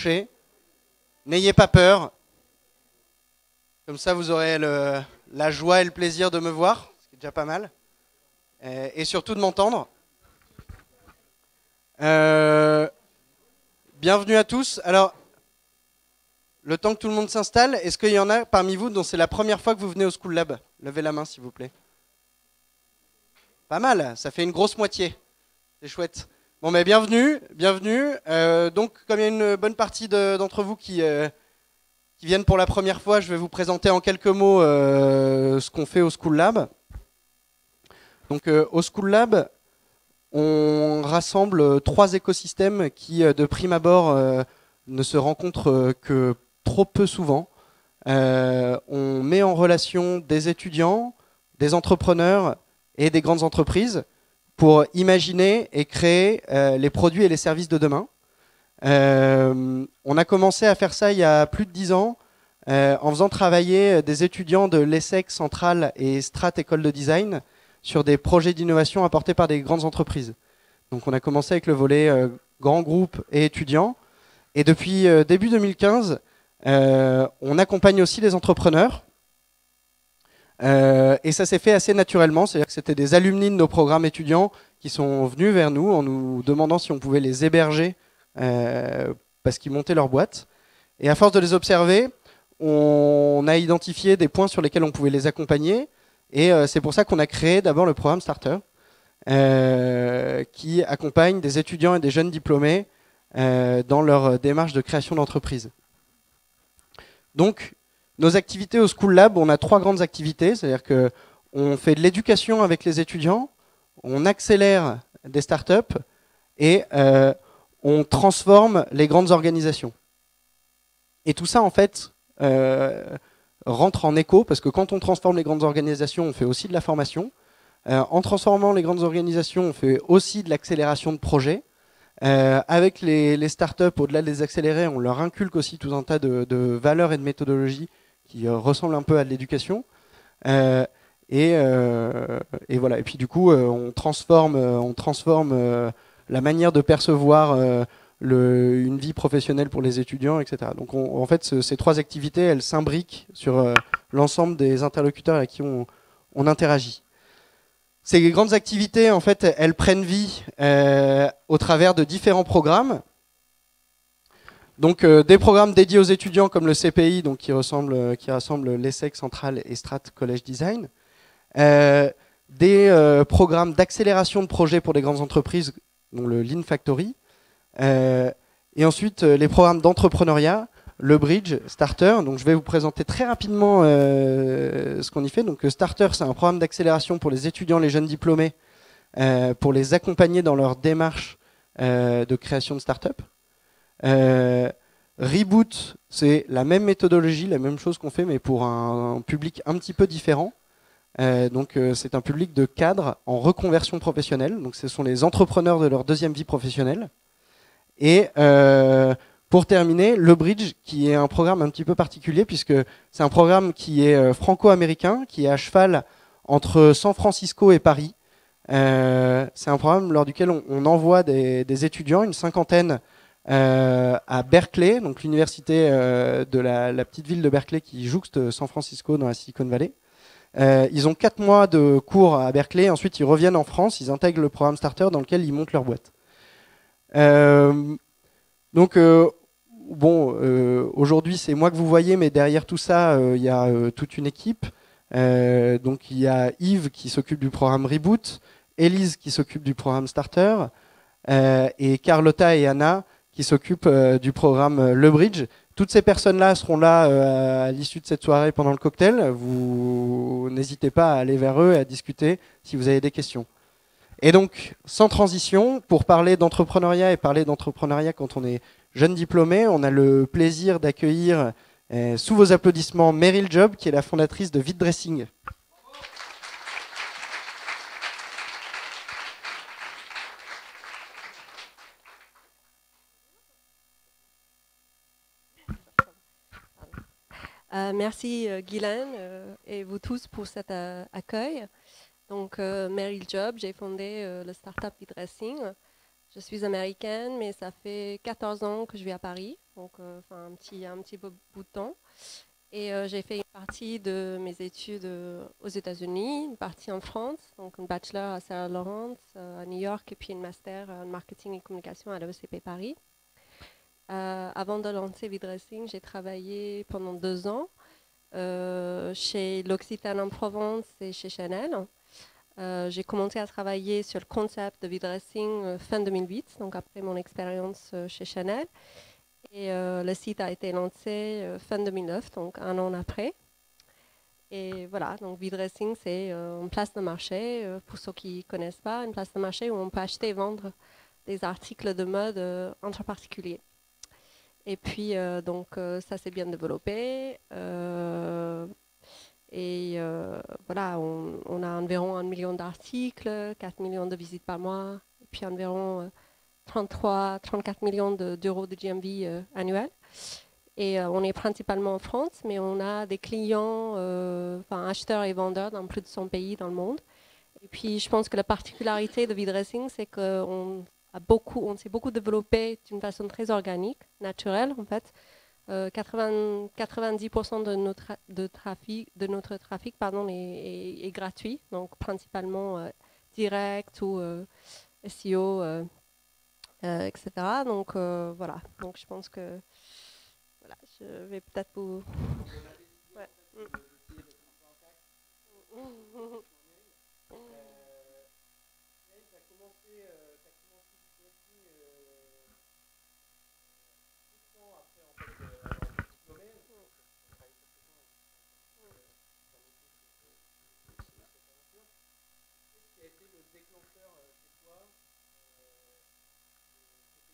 toucher. N'ayez pas peur. Comme ça, vous aurez la joie et le plaisir de me voir, ce qui est déjà pas mal. Et surtout de m'entendre. Bienvenue à tous. Alors, le temps que tout le monde s'installe, est-ce qu'il y en a parmi vous dont c'est la première fois que vous venez au School Lab? Levez la main, s'il vous plaît. Pas mal, ça fait une grosse moitié. C'est chouette. Bon, mais bienvenue, bienvenue. Donc, comme il y a une bonne partie d'entre vous qui viennent pour la première fois, je vais vous présenter en quelques mots ce qu'on fait au School Lab. Donc, au School Lab, on rassemble 3 écosystèmes qui, de prime abord, ne se rencontrent que trop peu souvent. On met en relation des étudiants, des entrepreneurs et des grandes entreprises pour imaginer et créer les produits et les services de demain. On a commencé à faire ça il y a plus de 10 ans en faisant travailler des étudiants de l'ESSEC Centrale et Strat École de Design sur des projets d'innovation apportés par des grandes entreprises. Donc on a commencé avec le volet grands groupes et étudiants. Et depuis début 2015, on accompagne aussi les entrepreneurs. Et ça s'est fait assez naturellement, c'est-à-dire que c'était des alumni de nos programmes étudiants qui sont venus vers nous en nous demandant si on pouvait les héberger parce qu'ils montaient leur boîte. Et à force de les observer, on a identifié des points sur lesquels on pouvait les accompagner. Et c'est pour ça qu'on a créé d'abord le programme Starter, qui accompagne des étudiants et des jeunes diplômés dans leur démarche de création d'entreprise. Donc, nos activités au School Lab, on a 3 grandes activités, c'est-à-dire qu'on fait de l'éducation avec les étudiants, on accélère des startups et on transforme les grandes organisations. Et tout ça, en fait, rentre en écho, parce que quand on transforme les grandes organisations, on fait aussi de la formation. En transformant les grandes organisations, on fait aussi de l'accélération de projets. Avec les startups, au-delà de les accélérer, on leur inculque aussi tout un tas de valeurs et de méthodologies qui ressemblent un peu à de l'éducation. Et voilà. Et puis du coup, on transforme la manière de percevoir une vie professionnelle pour les étudiants, etc. Donc en fait, ces 3 activités, elles s'imbriquent sur l'ensemble des interlocuteurs avec qui on interagit. Ces grandes activités, en fait, elles prennent vie au travers de différents programmes. Donc des programmes dédiés aux étudiants comme le CPI, donc qui rassemble l'ESSEC Centrale et Strat College Design. Des programmes d'accélération de projets pour des grandes entreprises, dont le Lean Factory. Et ensuite, les programmes d'entrepreneuriat, le Bridge, Starter. Donc, je vais vous présenter très rapidement ce qu'on y fait. Donc, Starter, c'est un programme d'accélération pour les étudiants, les jeunes diplômés, pour les accompagner dans leur démarche de création de start-up. Reboot, c'est la même méthodologie, la même chose qu'on fait, mais pour un public un petit peu différent. Donc, c'est un public de cadres en reconversion professionnelle. Donc, ce sont les entrepreneurs de leur deuxième vie professionnelle. Et pour terminer, le Bridge, qui est un programme un petit peu particulier, puisque c'est un programme qui est franco-américain, qui est à cheval entre San Francisco et Paris. C'est un programme lors duquel on envoie des étudiants, une cinquantaine, à Berkeley, donc l'université de la petite ville de Berkeley qui jouxte San Francisco dans la Silicon Valley. Ils ont 4 mois de cours à Berkeley, ensuite ils reviennent en France, ils intègrent le programme Starter dans lequel ils montent leur boîte. Donc, aujourd'hui c'est moi que vous voyez, mais derrière tout ça, il y a toute une équipe. Donc il y a Yves qui s'occupe du programme Reboot, Élise qui s'occupe du programme Starter, et Carlotta et Anna qui s'occupent du programme Le Bridge. Toutes ces personnes-là seront là à l'issue de cette soirée pendant le cocktail. Vous n'hésitez pas à aller vers eux et à discuter si vous avez des questions. Et donc, sans transition, pour parler d'entrepreneuriat et parler d'entrepreneuriat quand on est jeune diplômé, on a le plaisir d'accueillir, sous vos applaudissements, Meryl Job, qui est la fondatrice de Vite Dressing. Merci Guylaine et vous tous pour cet accueil. Donc, Meryl Job, j'ai fondé le startup Vite Dressing. Je suis américaine, mais ça fait 14 ans que je vis à Paris, donc un petit bout de temps. Et j'ai fait une partie de mes études aux États-Unis, une partie en France, donc un bachelor à Sarah Lawrence à New York, et puis une master en marketing et communication à l'ECP Paris. Avant de lancer V-Dressing, j'ai travaillé pendant 2 ans chez L'Occitane en Provence et chez Chanel. J'ai commencé à travailler sur le concept de V-Dressing fin 2008, donc après mon expérience chez Chanel. Et le site a été lancé fin 2009, donc un an après. Et voilà, donc V-Dressing, c'est une place de marché, pour ceux qui ne connaissent pas, une place de marché où on peut acheter et vendre des articles de mode entre particuliers. Et puis, ça s'est bien développé. Voilà, on a environ 1 million d'articles, 4 millions de visites par mois, et puis environ 34 millions d'euros de GMV annuel. Et on est principalement en France, mais on a des clients, acheteurs et vendeurs dans plus de 100 pays dans le monde. Et puis, je pense que la particularité de V-Dressing, c'est qu'on s'est beaucoup développé d'une façon très organique, naturelle en fait. 90% de notre trafic est gratuit, donc principalement direct ou SEO, etc. Donc voilà, donc je pense que voilà, je vais peut-être vous... Ouais.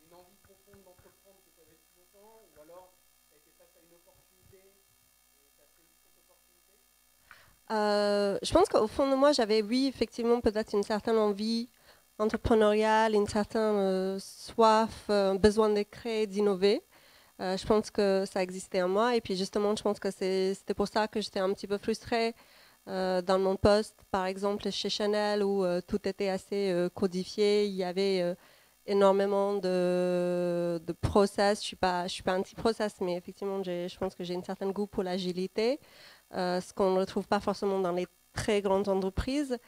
Une envie profonde d'entreprendre que tu avais depuis longtemps, ou alors tu as été face à une opportunité et tu as saisi cette opportunité? Je pense qu'au fond de moi, j'avais, oui, effectivement, peut-être une certaine envie entrepreneuriale, une certaine soif, besoin de créer, d'innover. Je pense que ça existait en moi. Et puis justement, je pense que c'était pour ça que j'étais un petit peu frustrée dans mon poste, par exemple chez Chanel, où tout était assez codifié. Il y avait énormément de process. Je suis pas anti-process, mais effectivement, je pense que j'ai une certaine goût pour l'agilité, ce qu'on ne retrouve pas forcément dans les très grandes entreprises.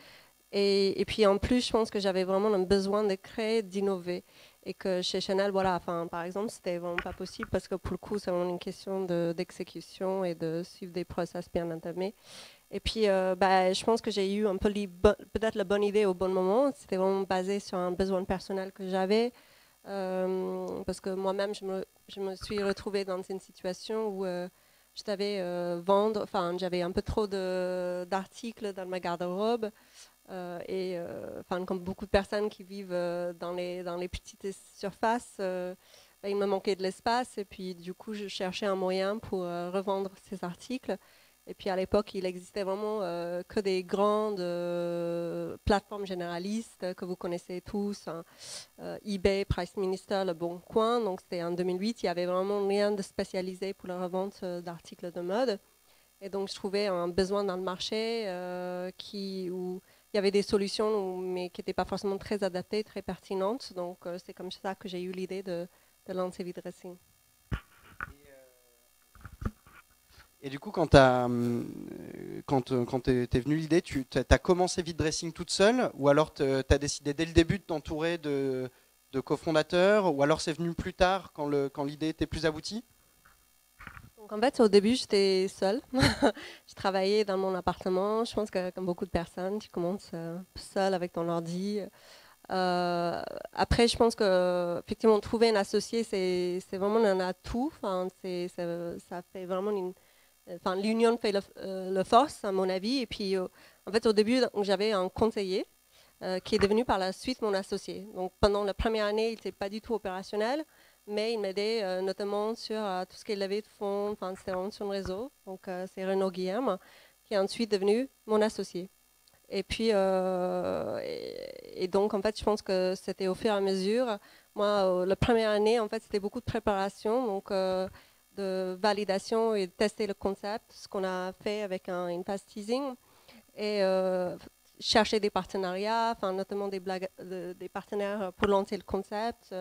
Et puis en plus, je pense que j'avais vraiment un besoin de créer, d'innover. Et que chez Chanel, voilà, enfin, par exemple, c'était vraiment pas possible parce que pour le coup, c'est vraiment une question d'exécution et de suivre des process bien entamés. Et puis, je pense que j'ai eu un peu peut-être la bonne idée au bon moment. C'était vraiment basé sur un besoin personnel que j'avais. Parce que moi-même, je me suis retrouvée dans une situation où je devais vendre, enfin, j'avais un peu trop d'articles dans ma garde-robe. Comme beaucoup de personnes qui vivent dans les petites surfaces, il me manquait de l'espace. Et puis, du coup, je cherchais un moyen pour revendre ces articles. Et puis à l'époque, il existait vraiment que des grandes plateformes généralistes que vous connaissez tous, hein, eBay, Price Minister, Le Bon Coin. Donc c'était en 2008, il n'y avait vraiment rien de spécialisé pour la revente d'articles de mode. Et donc je trouvais un besoin dans le marché où il y avait des solutions, mais qui n'étaient pas forcément très adaptées, très pertinentes. Donc c'est comme ça que j'ai eu l'idée de lancer V-Dressing. Et du coup, quand t'es venu l'idée, tu as commencé V-Dressing toute seule, ou alors tu as décidé dès le début de t'entourer de cofondateurs, ou alors c'est venu plus tard quand l'idée était plus aboutie? Donc en fait, au début, j'étais seule. Je travaillais dans mon appartement. Je pense que comme beaucoup de personnes, tu commences seule avec ton ordi. Après, je pense que effectivement, trouver un associé, c'est vraiment un atout. Enfin, ça fait vraiment l'union fait le force, à mon avis. Et puis, en fait, au début, j'avais un conseiller qui est devenu par la suite mon associé. Donc, pendant la première année, il n'était pas du tout opérationnel, mais il m'aidait notamment sur tout ce qui est levée de fonds. Enfin, c'était vraiment sur le réseau. Donc, c'est Renaud Guillaume, qui est ensuite devenu mon associé. Et puis, et donc, en fait, je pense que c'était au fur et à mesure. Moi, la première année, en fait, c'était beaucoup de préparation, donc de validation et de tester le concept, ce qu'on a fait avec une phase teasing. Et cherché des partenariats, notamment des partenaires pour lancer le concept,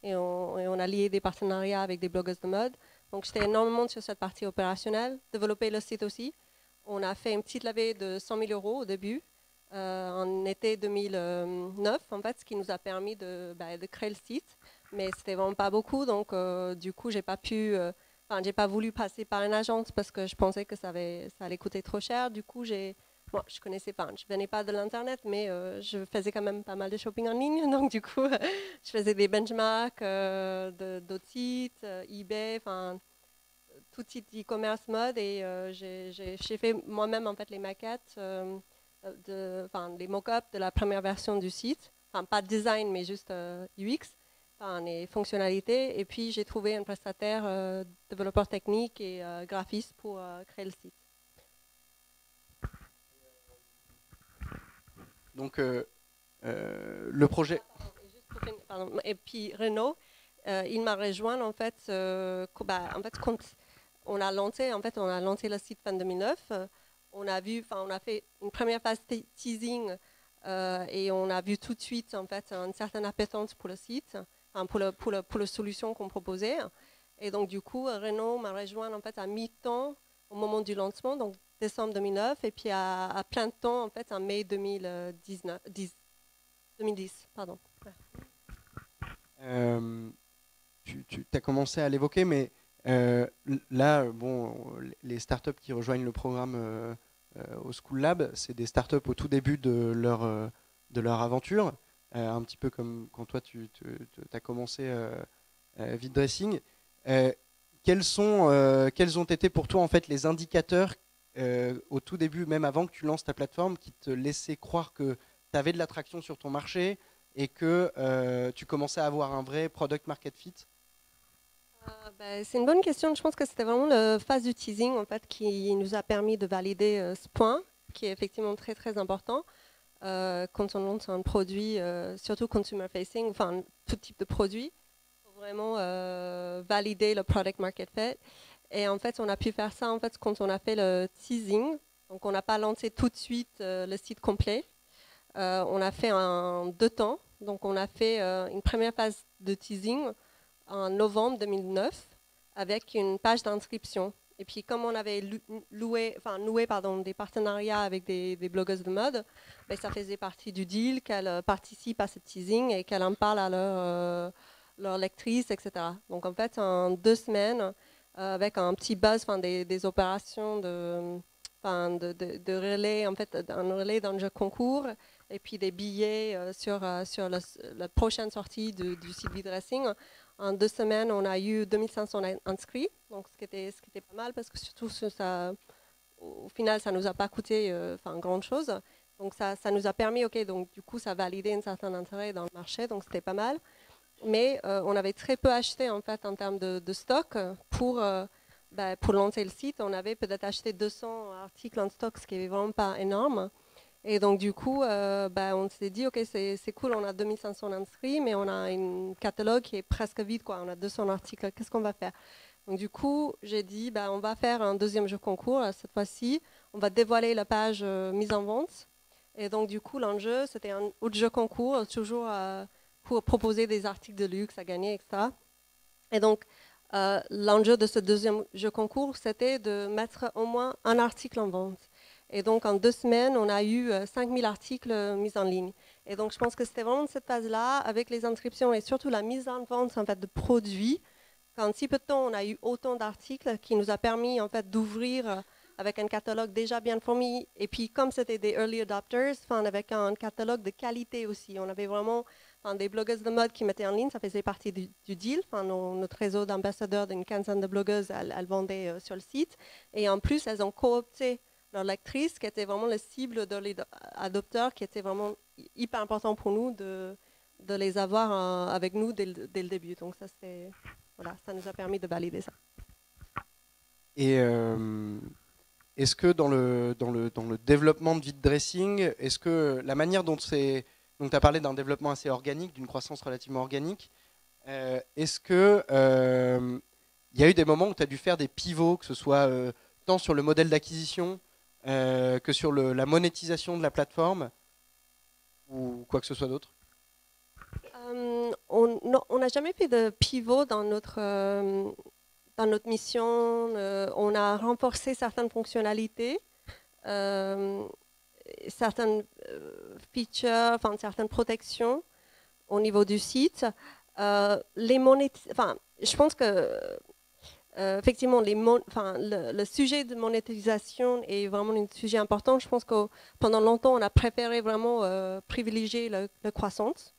et on a lié des partenariats avec des blogueuses de mode. Donc j'étais énormément sur cette partie opérationnelle, développer le site aussi. On a fait une petite levée de 100 000 euros au début, en été 2009, en fait, ce qui nous a permis de créer le site. Mais c'était vraiment pas beaucoup, donc du coup, j'ai pas voulu passer par une agence parce que je pensais que ça allait coûter trop cher. Du coup, moi, je connaissais pas, je venais pas de l'internet, mais je faisais quand même pas mal de shopping en ligne. Donc du coup, je faisais des benchmarks d'autres sites, eBay, tout site e-commerce mode, et j'ai fait moi-même en fait les maquettes, les mock-ups de la première version du site. Pas de design, mais juste UX. Les fonctionnalités, et puis j'ai trouvé un prestataire développeur technique et graphiste pour créer le site. Donc le projet... Et puis Renaud, il m'a rejoint en fait, quand on a lancé le site fin 2009. On a fait une première phase teasing, et on a vu tout de suite en fait une certaine appétence pour le site, pour la solution qu'on proposait. Et donc du coup, Renaud m'a rejoint en fait à mi-temps au moment du lancement, donc décembre 2009, et puis à plein temps en fait en mai 2010. Pardon. Tu as commencé à l'évoquer, mais là, bon, les startups qui rejoignent le programme au School Lab, c'est des startups au tout début de leur aventure, un petit peu comme quand toi tu as commencé Vide Dressing. Quels ont été pour toi en fait les indicateurs au tout début, même avant que tu lances ta plateforme, qui te laissaient croire que tu avais de l'attraction sur ton marché et que tu commençais à avoir un vrai product market fit? C'est une bonne question. Je pense que c'était vraiment la phase du teasing en fait, qui nous a permis de valider ce point, qui est effectivement très très important quand on lance un produit, surtout consumer facing, tout type de produit, pour vraiment valider le product market fit. Et en fait, on a pu faire ça en fait quand on a fait le teasing. Donc, on n'a pas lancé tout de suite le site complet. On a fait en 2 temps. Donc, on a fait une première phase de teasing en novembre 2009 avec une page d'inscription. Et puis, comme on avait noué des partenariats avec des blogueuses de mode, ça faisait partie du deal qu'elles participent à ce teasing et qu'elles en parlent à leurs lectrices, etc. Donc, en fait, en 2 semaines, avec un petit buzz, des opérations de relais, en fait, un relais dans le jeu concours, et puis des billets sur la prochaine sortie du site Vide Dressing. En 2 semaines, on a eu 2500 inscrits, donc ce qui était pas mal, parce que surtout, au final, ça ne nous a pas coûté grande chose. Donc ça nous a permis, donc du coup, ça a validé un certain intérêt dans le marché, donc c'était pas mal. Mais on avait très peu acheté en fait en termes de stock pour lancer le site. On avait peut-être acheté 200 articles en stock, ce qui n'est vraiment pas énorme. Et donc du coup, on s'est dit, ok, c'est cool, on a 2500 inscrits, mais on a un catalogue qui est presque vide, quoi. On a 200 articles, qu'est-ce qu'on va faire? Donc du coup, j'ai dit, on va faire un deuxième jeu concours. Cette fois-ci, on va dévoiler la page mise en vente. Et donc du coup, l'enjeu, c'était un autre jeu concours, toujours pour proposer des articles de luxe à gagner, etc. Et donc, l'enjeu de ce deuxième jeu concours, c'était de mettre au moins un article en vente. Et donc, en 2 semaines, on a eu 5000 articles mis en ligne. Et donc, je pense que c'était vraiment cette phase-là, avec les inscriptions et surtout la mise en vente en fait, de produits. En si peu de temps, on a eu autant d'articles qui nous a permis en fait, d'ouvrir avec un catalogue déjà bien fourni. Et puis, comme c'était des early adopters, avec un catalogue de qualité aussi. On avait vraiment des blogueuses de mode qui mettaient en ligne, ça faisait partie du deal. Notre réseau d'ambassadeurs d'une quinzaine de blogueuses, elles vendaient sur le site. Et en plus, elles ont coopté leurs lectrices, qui étaient vraiment la cible de les adopteurs, qui était vraiment hyper important pour nous de les avoir avec nous dès le début. Donc ça, ça nous a permis de valider ça. Et est-ce que dans le développement de Vide Dressing, est-ce que la manière dont c'est... Donc tu as parlé d'un développement assez organique, d'une croissance relativement organique, est-ce que il y a eu des moments où tu as dû faire des pivots, que ce soit tant sur le modèle d'acquisition que sur la monétisation de la plateforme, ou quoi que ce soit d'autre? On n'a jamais fait de pivot dans notre mission. On a renforcé certaines fonctionnalités, certaines features, enfin certaines protections au niveau du site. Je pense que effectivement, le sujet de monétisation est vraiment un sujet important. Je pense que pendant longtemps, on a préféré vraiment privilégier la croissance.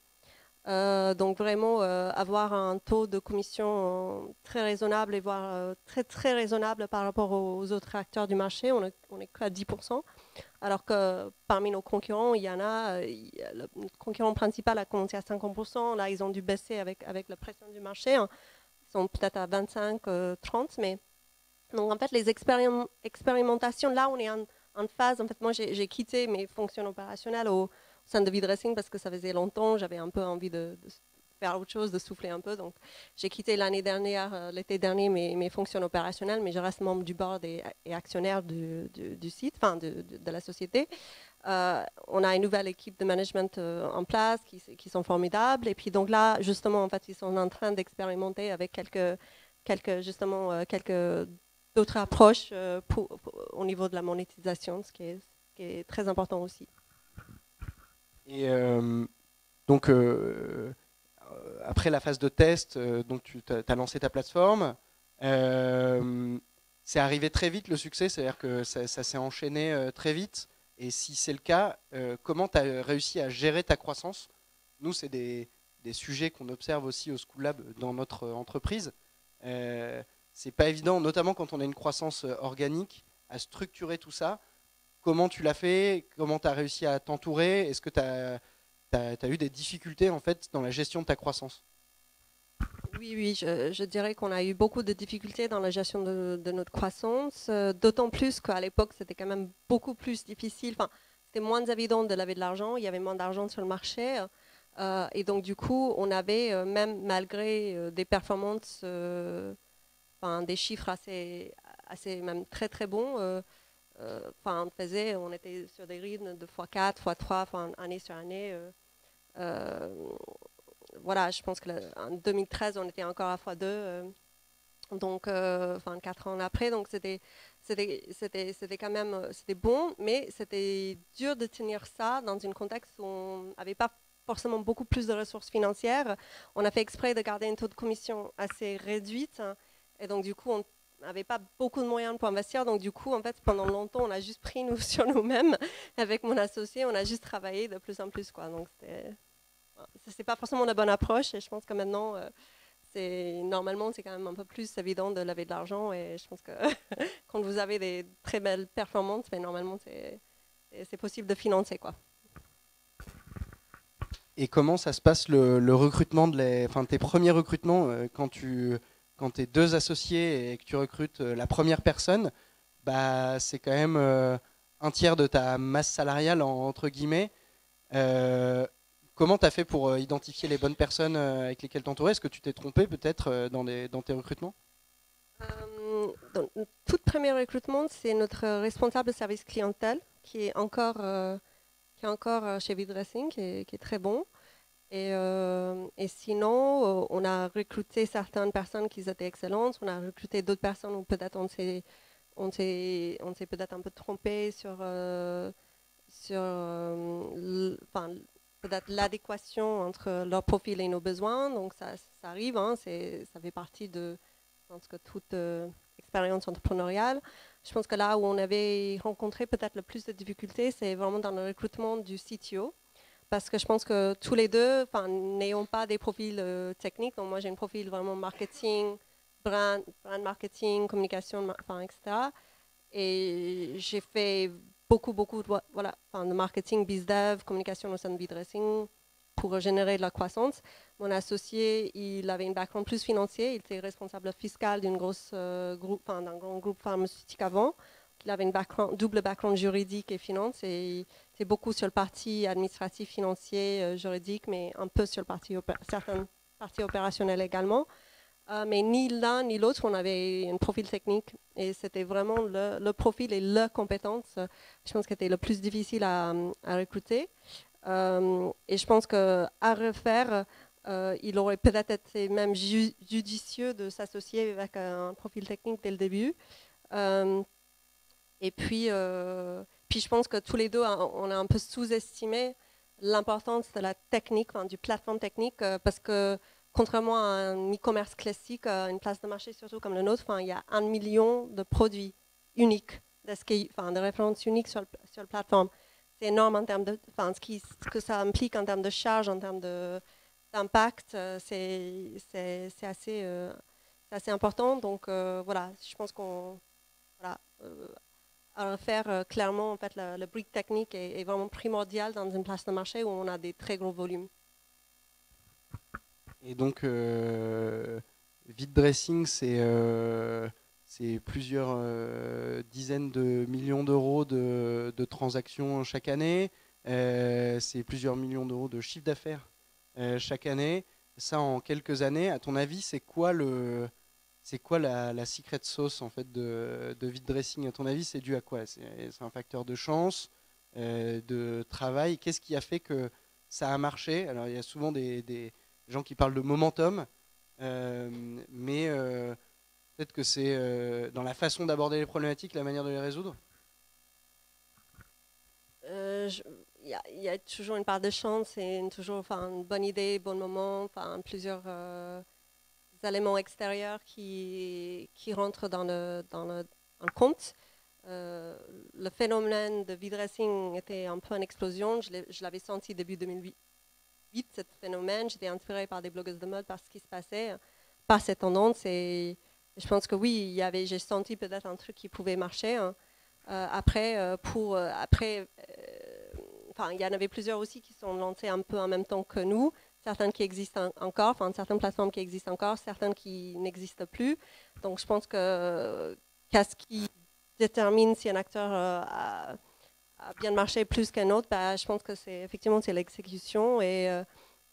Donc vraiment avoir un taux de commission très raisonnable et voire très très raisonnable par rapport aux autres acteurs du marché. On est qu'à 10%, alors que parmi nos concurrents, il y en a, le concurrent principal a commencé à 50%. Là, ils ont dû baisser avec la pression du marché. Hein. Ils sont peut-être à 25, 30, mais donc en fait les expérimentations, là on est en phase. En fait, moi j'ai quitté mes fonctions opérationnelles au sein de V-Dressing parce que ça faisait longtemps, j'avais un peu envie de faire autre chose, de souffler un peu. Donc j'ai quitté l'année dernière, l'été dernier, mes fonctions opérationnelles, mais je reste membre du board et actionnaire du site, enfin de la société. On a une nouvelle équipe de management en place qui sont formidables. Et puis donc là, justement, en fait, ils sont en train d'expérimenter avec quelques d'autres approches au niveau de la monétisation, ce qui est très important aussi. Et donc, après la phase de test, donc tu as lancé ta plateforme. C'est arrivé très vite le succès, c'est-à-dire que ça s'est enchaîné très vite. Et si c'est le cas, comment tu as réussi à gérer ta croissance? Nous, c'est des sujets qu'on observe aussi au School Lab dans notre entreprise. C'est pas évident, notamment quand on a une croissance organique, à structurer tout ça. Comment tu l'as fait? Comment tu as réussi à t'entourer? Est-ce que tu as eu des difficultés en fait dans la gestion de ta croissance? Oui, je dirais qu'on a eu beaucoup de difficultés dans la gestion de notre croissance, d'autant plus qu'à l'époque, c'était quand même beaucoup plus difficile. Enfin, c'était moins évident de lever de l'argent, il y avait moins d'argent sur le marché. Et donc, du coup, on avait, même malgré des performances, des chiffres assez même très, très bons, on était sur des rythmes de x4, x3, année sur année. Voilà, je pense qu'en 2013, on était encore à x2, donc 4 ans après, donc c'était quand même c'était bon, mais c'était dur de tenir ça dans un contexte où on n'avait pas forcément beaucoup plus de ressources financières. On a fait exprès de garder un taux de commission assez réduite, hein, et donc du coup, on n'avait pas beaucoup de moyens pour investir, donc du coup, en fait, pendant longtemps, on a juste pris nous sur nous-mêmes avec mon associé, on a juste travaillé de plus en plus, quoi. Donc c'est pas forcément la bonne approche, et je pense que maintenant, normalement, c'est quand même un peu plus évident de lever de l'argent, et je pense que quand vous avez des très belles performances, ben, normalement, c'est possible de financer, quoi. Et comment ça se passe le recrutement tes premiers recrutements quand tu es deux associés et que tu recrutes la première personne, bah, c'est quand même un tiers de ta masse salariale entre guillemets. Euh, Comment tu as fait pour identifier les bonnes personnes avec lesquelles t'entourer? Est-ce que tu t'es trompé peut-être dans tes recrutements? Dans le tout premier recrutement, c'est notre responsable de service clientèle qui est encore chez V-Dressing, qui est très bon. Et sinon, on a recruté certaines personnes qui étaient excellentes. On a recruté d'autres personnes où peut-être on s'est peut-être un peu trompé sur peut-être l'adéquation entre leur profil et nos besoins. Donc ça arrive, hein, ça fait partie de, je pense que toute expérience entrepreneuriale. Je pense que là où on avait rencontré peut-être le plus de difficultés, c'est vraiment dans le recrutement du CTO. Parce que je pense que tous les deux, n'ayons pas des profils techniques. Donc moi, j'ai un profil vraiment marketing, brand marketing, communication, etc. Et j'ai fait beaucoup de marketing, bizdev, communication au sein de V-Dressing pour générer de la croissance. Mon associé, il avait un background plus financier. Il était responsable fiscal d'un grand groupe pharmaceutique avant. Il avait un double background juridique et finance. Et c'est beaucoup sur le parti administratif, financier, juridique, mais un peu sur le certaines parties opérationnelles également. Mais ni l'un ni l'autre, on avait un profil technique. Et c'était vraiment le profil et la compétence, je pense, qui était le plus difficile à recruter. Et je pense qu'à refaire, il aurait peut-être été même judicieux de s'associer avec un profil technique dès le début. Et puis je pense que tous les deux, on a un peu sous-estimé l'importance de la technique, enfin, du plateforme technique, parce que contrairement à un e-commerce classique, une place de marché surtout comme le nôtre, enfin, il y a 1 million de produits uniques, de références uniques sur le plateforme. C'est énorme en termes de, enfin, ce que ça implique en termes de charge, en termes d'impact, c'est assez important. Donc voilà, je pense qu'on voilà, à refaire clairement, en fait, le brick technique est vraiment primordial dans une place de marché où on a des très gros volumes. Et donc, vide dressing, c'est plusieurs dizaines de millions d'euros de transactions chaque année. C'est plusieurs millions d'euros de chiffre d'affaires chaque année. Ça, en quelques années, à ton avis, c'est quoi la secret sauce en fait de vide dressing? À ton avis, c'est dû à quoi? C'est un facteur de chance, de travail. Qu'est-ce qui a fait que ça a marché? Alors, il y a souvent des gens qui parlent de momentum, mais peut-être que c'est dans la façon d'aborder les problématiques, la manière de les résoudre. Il y a toujours une part de chance et toujours enfin, une bonne idée, bon moment, enfin, plusieurs éléments extérieurs qui rentrent dans le compte. Le phénomène de vide dressing était un peu en explosion. Je l'avais senti début 2008, ce phénomène. J'étais inspirée par des blogueuses de mode, par ce qui se passait, par cette tendance. Et je pense que oui, j'ai senti peut-être un truc qui pouvait marcher. Hein. Enfin, il y en avait plusieurs aussi qui sont lancés un peu en même temps que nous. Certaines qui existent encore, enfin certaines plateformes qui existent encore, certaines qui n'existent plus. Donc je pense que qu'est-ce qui détermine si un acteur a bien marché plus qu'un autre, bah, je pense que c'est l'exécution et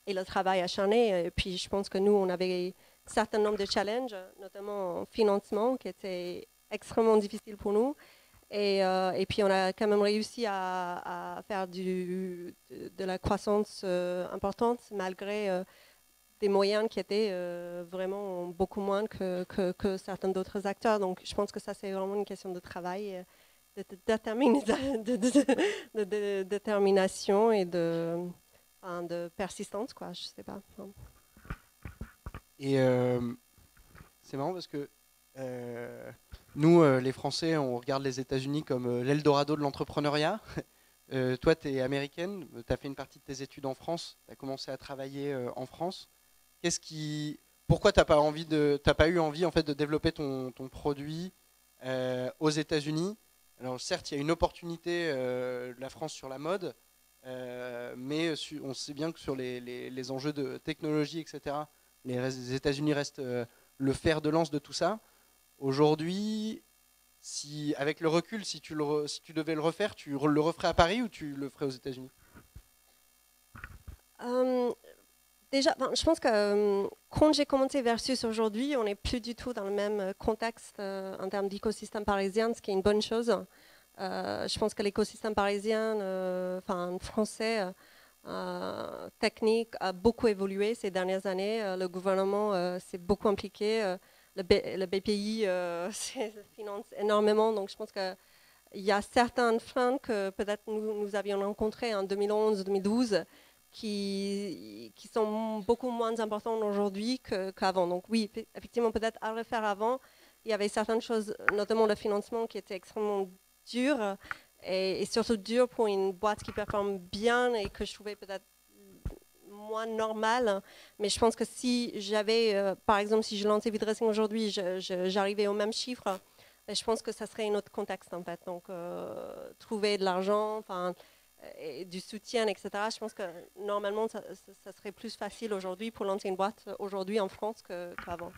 le travail acharné. Et puis je pense que nous, on avait un certain nombre de challenges, notamment en financement, qui étaient extrêmement difficiles pour nous. Et puis on a quand même réussi à faire de la croissance importante malgré des moyens qui étaient vraiment beaucoup moins que certains d'autres acteurs. Donc je pense que ça c'est vraiment une question de travail, de détermination et de persistance, quoi. Je sais pas. Et c'est marrant parce que nous, les Français, on regarde les États-Unis comme l'Eldorado de l'entrepreneuriat. Toi, tu es américaine, tu as fait une partie de tes études en France, tu as commencé à travailler en France. Pourquoi tu n'as pas eu envie en fait, de développer ton produit aux États-Unis? Alors certes, il y a une opportunité de la France sur la mode, mais on sait bien que sur les enjeux de technologie, etc., les États-Unis restent le fer de lance de tout ça. Aujourd'hui, avec le recul, si tu devais le refaire, tu le referais à Paris ou tu le ferais aux États-Unis? Déjà, je pense que quand j'ai commencé versus aujourd'hui, on n'est plus du tout dans le même contexte en termes d'écosystème parisien, ce qui est une bonne chose. Je pense que l'écosystème parisien, français, technique, a beaucoup évolué ces dernières années. Le gouvernement s'est beaucoup impliqué. Le BPI finance énormément. Donc je pense qu'il y a certains freins que peut-être nous avions rencontrés en 2011-2012 qui sont beaucoup moins importants aujourd'hui qu'avant. Donc oui, effectivement, peut-être à le faire avant, il y avait certaines choses, notamment le financement, qui était extrêmement dur et surtout dur pour une boîte qui performe bien et que je trouvais peut-être moins normal. Mais je pense que si j'avais, par exemple, si je lançais vide dressing aujourd'hui, j'arrivais au même chiffre, je pense que ça serait un autre contexte en fait. Donc trouver de l'argent, enfin et du soutien, etc. Je pense que normalement, ça serait plus facile aujourd'hui pour lancer une boîte aujourd'hui en France qu'avant.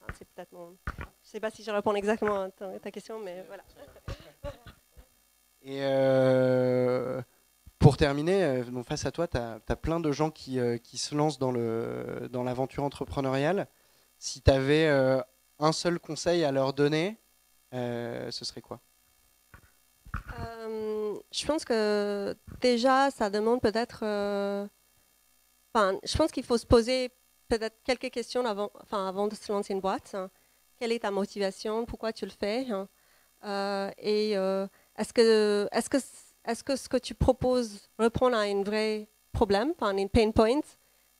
Enfin, c'est peut-être mon... Je ne sais pas si je réponds exactement à ta question, mais voilà. Et pour terminer, donc face à toi, tu as plein de gens qui se lancent dans l'aventure entrepreneuriale. Si tu avais un seul conseil à leur donner, ce serait quoi? je pense que déjà, ça demande peut-être... je pense qu'il faut se poser peut-être quelques questions avant de se lancer une boîte. Hein. Quelle est ta motivation? Pourquoi tu le fais? Hein. Est-ce que ce que tu proposes répond à un vrai problème, une pain point?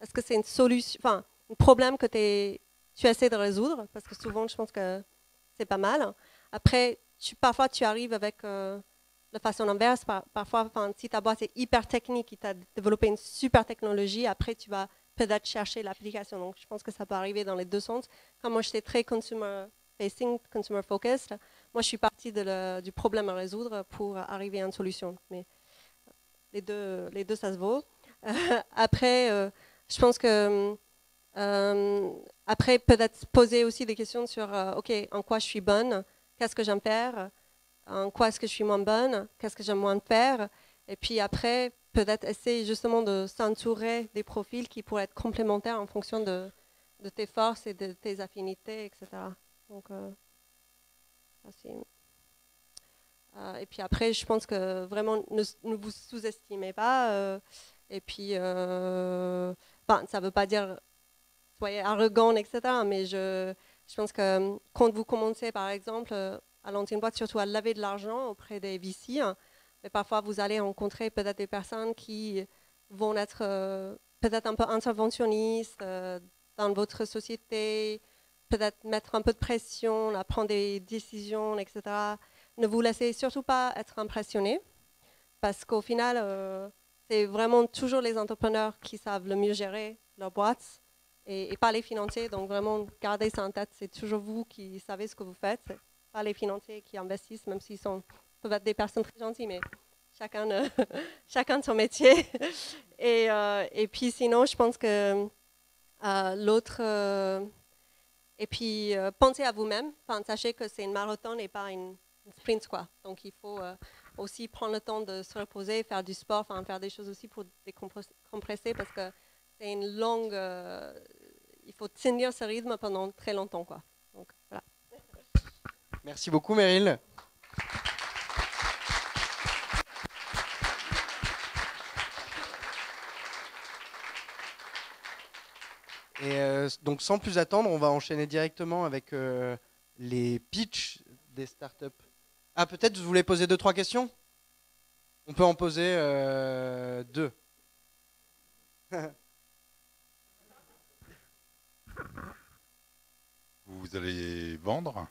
Est-ce que c'est une solution, un problème que tu essaies de résoudre? Parce que souvent, je pense que c'est pas mal. Après, parfois, tu arrives avec de façon inverse. Parfois, si ta boîte est hyper technique, et tu as développé une super technologie, après, tu vas peut-être chercher l'application. Donc, je pense que ça peut arriver dans les deux sens. Comme moi, j'étais très consumer-facing, consumer-focused, moi, je suis partie du problème à résoudre pour arriver à une solution. Mais les deux ça se vaut. Après, je pense que après, peut-être poser aussi des questions sur OK, en quoi je suis bonne, qu'est-ce que j'aime faire, en quoi est-ce que je suis moins bonne, qu'est-ce que j'aime moins faire. Et puis après, peut-être essayer justement de s'entourer des profils qui pourraient être complémentaires en fonction de tes forces et de tes affinités, etc. Donc, et puis après, je pense que vraiment, ne vous sous-estimez pas. Et puis, ça ne veut pas dire soyez arrogant, etc. Mais je pense que quand vous commencez, par exemple, à lancer une boîte, surtout à lever de l'argent auprès des VC, mais parfois vous allez rencontrer peut-être des personnes qui vont être peut-être un peu interventionnistes dans votre société, peut-être mettre un peu de pression, prendre des décisions, etc. Ne vous laissez surtout pas être impressionné, parce qu'au final, c'est vraiment toujours les entrepreneurs qui savent le mieux gérer leur boîte et pas les financiers. Donc vraiment, gardez ça en tête, c'est toujours vous qui savez ce que vous faites, pas les financiers qui investissent, même s'ils peuvent être des personnes très gentilles, mais chacun de son métier. Et puis sinon, je pense que l'autre... et puis, pensez à vous-même. Sachez que c'est une marathon et pas une sprint, quoi. Donc, il faut aussi prendre le temps de se reposer, faire du sport, faire des choses aussi pour décompresser parce que c'est une longue... il faut tenir ce rythme pendant très longtemps, quoi. Donc, voilà. Merci beaucoup, Meryl. Et donc, sans plus attendre, on va enchaîner directement avec les pitchs des startups. Ah, peut-être vous voulez poser 2-3 questions? On peut en poser 2. Vous allez vendre?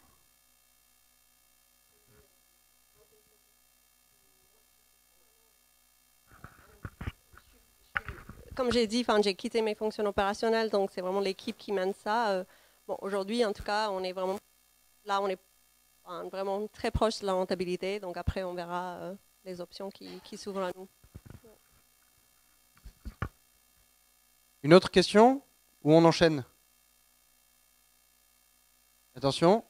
Comme j'ai dit, j'ai quitté mes fonctions opérationnelles, donc c'est vraiment l'équipe qui mène ça. Bon, aujourd'hui, en tout cas, on est vraiment là, on est vraiment très proche de la rentabilité. Donc après, on verra les options qui s'ouvrent à nous. Une autre question ou on enchaîne? Attention,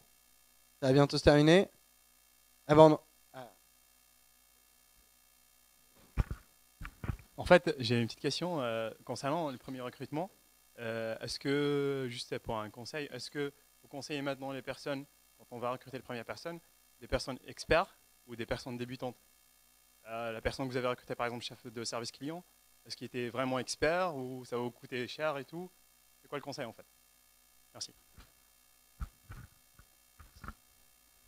ça va bientôt se terminer. Ah bon, En fait, j'ai une petite question concernant le premier recrutement. Est-ce que, juste pour un conseil, est-ce que vous conseillez maintenant les personnes, quand on va recruter la première personne, des personnes experts ou des personnes débutantes? La personne que vous avez recrutée, par exemple, chef de service client, est-ce qu'il était vraiment expert ou ça va vous coûter cher et tout? C'est quoi le conseil en fait? Merci.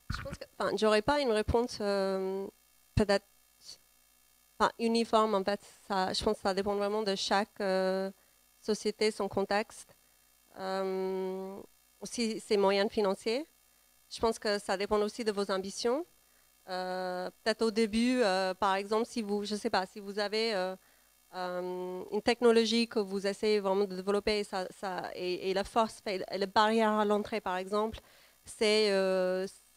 Je pense que, j'aurais pas une réponse peut-être uniforme en fait. Je pense que ça dépend vraiment de chaque société, son contexte, aussi ses moyens financiers. Je pense que ça dépend aussi de vos ambitions. Peut-être au début, par exemple, je sais pas, si vous avez une technologie que vous essayez vraiment de développer et la force, et la barrière à l'entrée, par exemple, c'est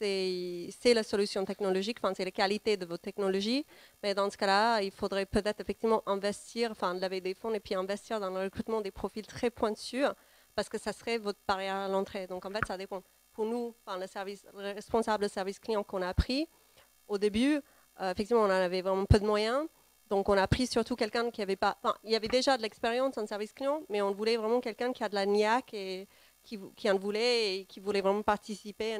la solution technologique, c'est la qualité de votre technologie. Mais dans ce cas-là, il faudrait peut-être effectivement investir, lever des fonds et puis investir dans le recrutement des profils très pointus parce que ça serait votre barrière à l'entrée. Donc en fait, ça dépend. Pour nous, le responsable de service client qu'on a pris, au début, effectivement, on en avait vraiment peu de moyens. Donc, on a pris surtout quelqu'un qui avait pas... il y avait déjà de l'expérience en service client, mais on voulait vraiment quelqu'un qui a de la niaque et qui en voulait et qui voulait vraiment participer à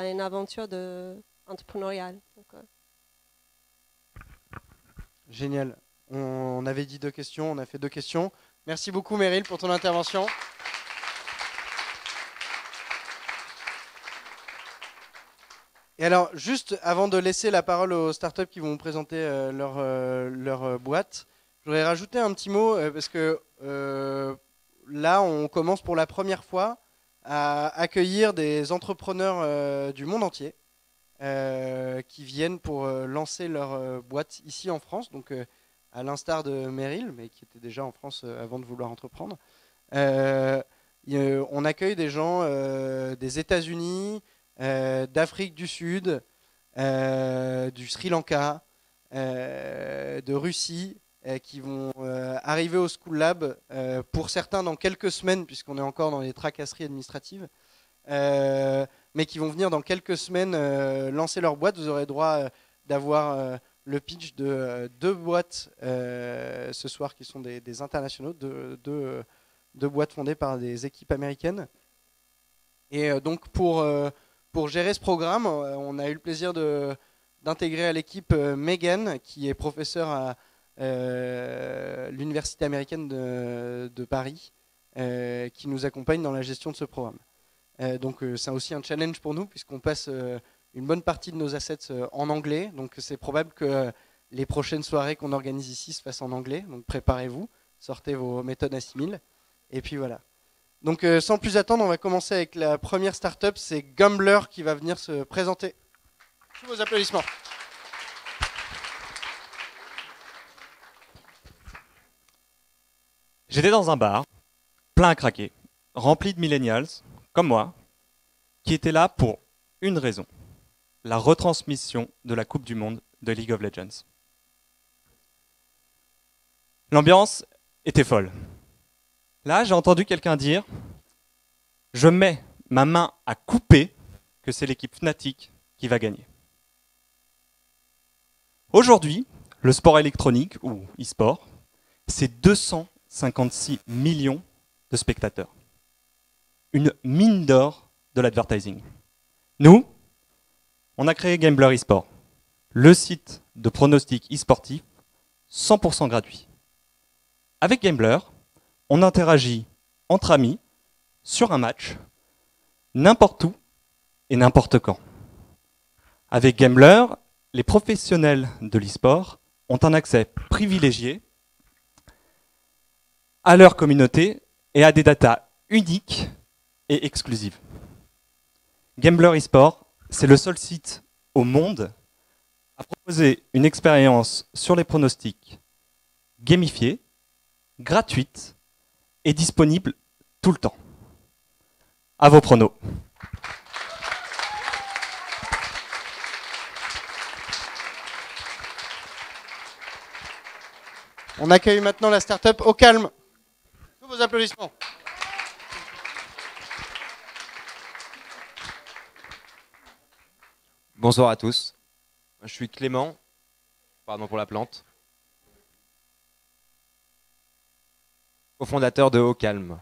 une aventure entrepreneuriale. Donc, Génial. On avait dit 2 questions, on a fait 2 questions. Merci beaucoup Meryl pour ton intervention. Et alors, juste avant de laisser la parole aux startups qui vont vous présenter leur boîte, je voudrais rajouter un petit mot parce que là, on commence pour la première fois à accueillir des entrepreneurs du monde entier qui viennent pour lancer leur boîte ici en France, donc à l'instar de Meryl, mais qui était déjà en France avant de vouloir entreprendre. On accueille des gens des États-Unis, d'Afrique du Sud, du Sri Lanka, de Russie, qui vont arriver au School Lab, pour certains dans quelques semaines, puisqu'on est encore dans les tracasseries administratives, mais qui vont venir dans quelques semaines lancer leur boîte. Vous aurez droit d'avoir le pitch de 2 boîtes ce soir qui sont des internationaux, deux boîtes fondées par des équipes américaines. Et donc pour gérer ce programme, on a eu le plaisir d'intégrer à l'équipe Megan, qui est professeure à l'Université américaine de Paris, qui nous accompagne dans la gestion de ce programme. Donc c'est aussi un challenge pour nous, puisqu'on passe une bonne partie de nos assets en anglais. Donc c'est probable que les prochaines soirées qu'on organise ici se fassent en anglais. Donc préparez-vous, sortez vos méthodes assimiles. Et puis voilà. Donc sans plus attendre, on va commencer avec la première startup, c'est Gumbler qui va venir se présenter. Tous vos applaudissements. J'étais dans un bar, plein à craquer, rempli de millennials, comme moi, qui étaient là pour une raison, la retransmission de la Coupe du Monde de League of Legends. L'ambiance était folle. Là, j'ai entendu quelqu'un dire « Je mets ma main à couper que c'est l'équipe Fnatic qui va gagner ». Aujourd'hui, le sport électronique, ou e-sport, c'est 256 millions de spectateurs. Une mine d'or de l'advertising. Nous, on a créé Gambler eSport, le site de pronostic e-sportif 100% gratuit. Avec Gambler, on interagit entre amis sur un match, n'importe où et n'importe quand. Avec Gambler, les professionnels de l'e-sport ont un accès privilégié à leur communauté et à des datas uniques et exclusives. Gambler eSport, c'est le seul site au monde à proposer une expérience sur les pronostics gamifiée, gratuite et disponible tout le temps. À vos pronos. On accueille maintenant la startup Au Calme. Tous vos applaudissements. Bonsoir à tous. Je suis Clément, pardon pour la plante, cofondateur de Au Calme.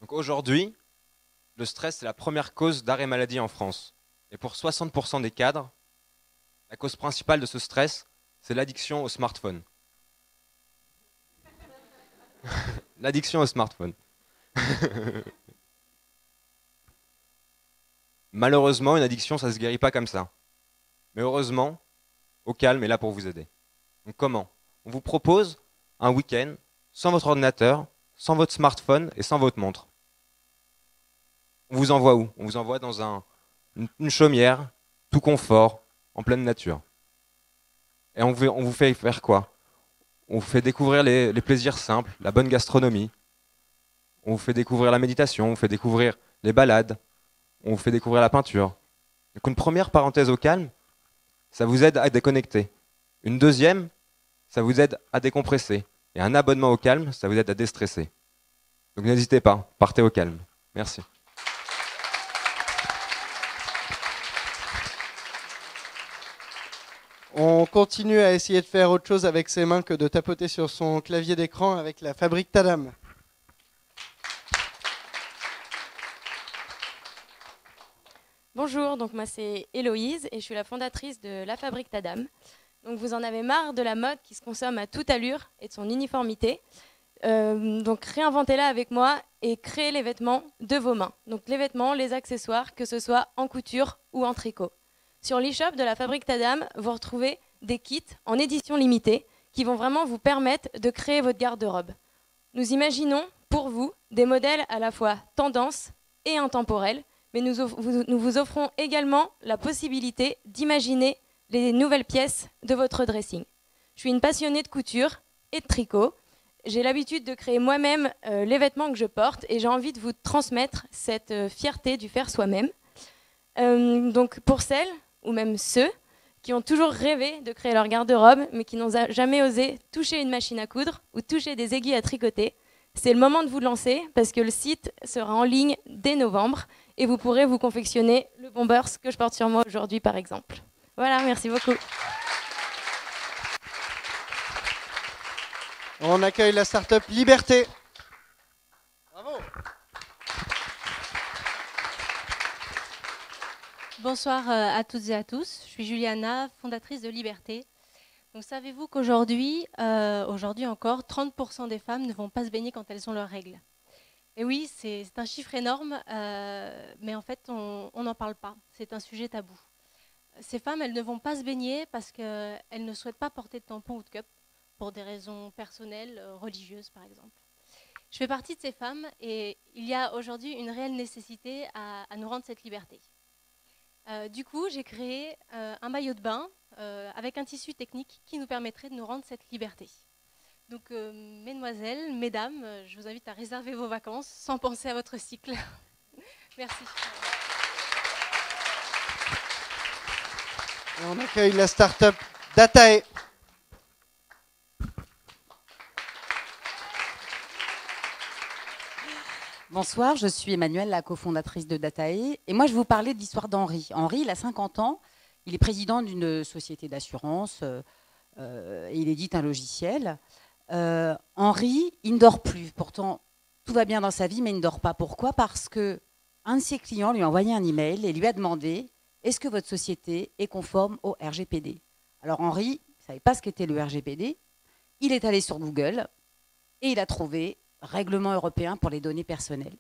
Donc aujourd'hui, le stress c'est la première cause d'arrêt maladie en France. Et pour 60% des cadres, la cause principale de ce stress, c'est l'addiction au smartphone. L'addiction au smartphone. Malheureusement, une addiction, ça ne se guérit pas comme ça. Mais heureusement, Au Calme est là pour vous aider. Donc comment? On vous propose un week-end sans votre ordinateur, sans votre smartphone et sans votre montre. On vous envoie où? On vous envoie dans une chaumière, tout confort, en pleine nature. Et on vous fait faire quoi? On vous fait découvrir les plaisirs simples, la bonne gastronomie. On vous fait découvrir la méditation, on vous fait découvrir les balades. On vous fait découvrir la peinture. Donc une première parenthèse au calme, ça vous aide à déconnecter. Une deuxième, ça vous aide à décompresser. Et un abonnement au calme, ça vous aide à déstresser. Donc n'hésitez pas, partez au calme. Merci. On continue à essayer de faire autre chose avec ses mains que de tapoter sur son clavier d'écran avec la Fabrique Tadam. Bonjour, donc moi c'est Héloïse et je suis la fondatrice de La Fabrique Tadam. Donc vous en avez marre de la mode qui se consomme à toute allure et de son uniformité. Donc réinventez-la avec moi et créez les vêtements de vos mains. Donc les vêtements, les accessoires, que ce soit en couture ou en tricot. Sur l'e-shop de la Fabrique Tadam, vous retrouvez des kits en édition limitée qui vont vraiment vous permettre de créer votre garde-robe. Nous imaginons pour vous des modèles à la fois tendance et intemporels, mais nous vous offrons également la possibilité d'imaginer les nouvelles pièces de votre dressing. Je suis une passionnée de couture et de tricot. J'ai l'habitude de créer moi-même les vêtements que je porte et j'ai envie de vous transmettre cette fierté du faire soi-même. Donc pour celles, ou même ceux, qui ont toujours rêvé de créer leur garde-robe, mais qui n'ont jamais osé toucher une machine à coudre ou toucher des aiguilles à tricoter, c'est le moment de vous lancer parce que le site sera en ligne dès novembre et vous pourrez vous confectionner le bombers que je porte sur moi aujourd'hui par exemple. Voilà, merci beaucoup. On accueille la start-up Liberté. Bravo. Bonsoir à toutes et à tous. Je suis Juliana, fondatrice de Liberté. Donc savez-vous qu'aujourd'hui, encore, 30% des femmes ne vont pas se baigner quand elles ont leurs règles. Et oui, c'est un chiffre énorme, mais en fait, on n'en parle pas. C'est un sujet tabou. Ces femmes, elles ne vont pas se baigner parce qu'elles ne souhaitent pas porter de tampon ou de cup pour des raisons personnelles, religieuses par exemple. Je fais partie de ces femmes et il y a aujourd'hui une réelle nécessité à nous rendre cette liberté. Du coup, j'ai créé un maillot de bain avec un tissu technique qui nous permettrait de nous rendre cette liberté. Donc, mesdemoiselles, mesdames, je vous invite à réserver vos vacances sans penser à votre cycle. Merci. Et on accueille la start-up Datae. Bonsoir, je suis Emmanuelle, la cofondatrice de Datae. Et moi, je vais vous parler de l'histoire d'Henri. Henri, il a 50 ans, il est président d'une société d'assurance et il édite un logiciel. Henri, il ne dort plus. Pourtant, tout va bien dans sa vie, mais il ne dort pas. Pourquoi? Parce qu'un de ses clients lui a envoyé un email et lui a demandé « Est-ce que votre société est conforme au RGPD ?» Alors Henri ne savait pas ce qu'était le RGPD. Il est allé sur Google et il a trouvé « Règlement européen pour les données personnelles ».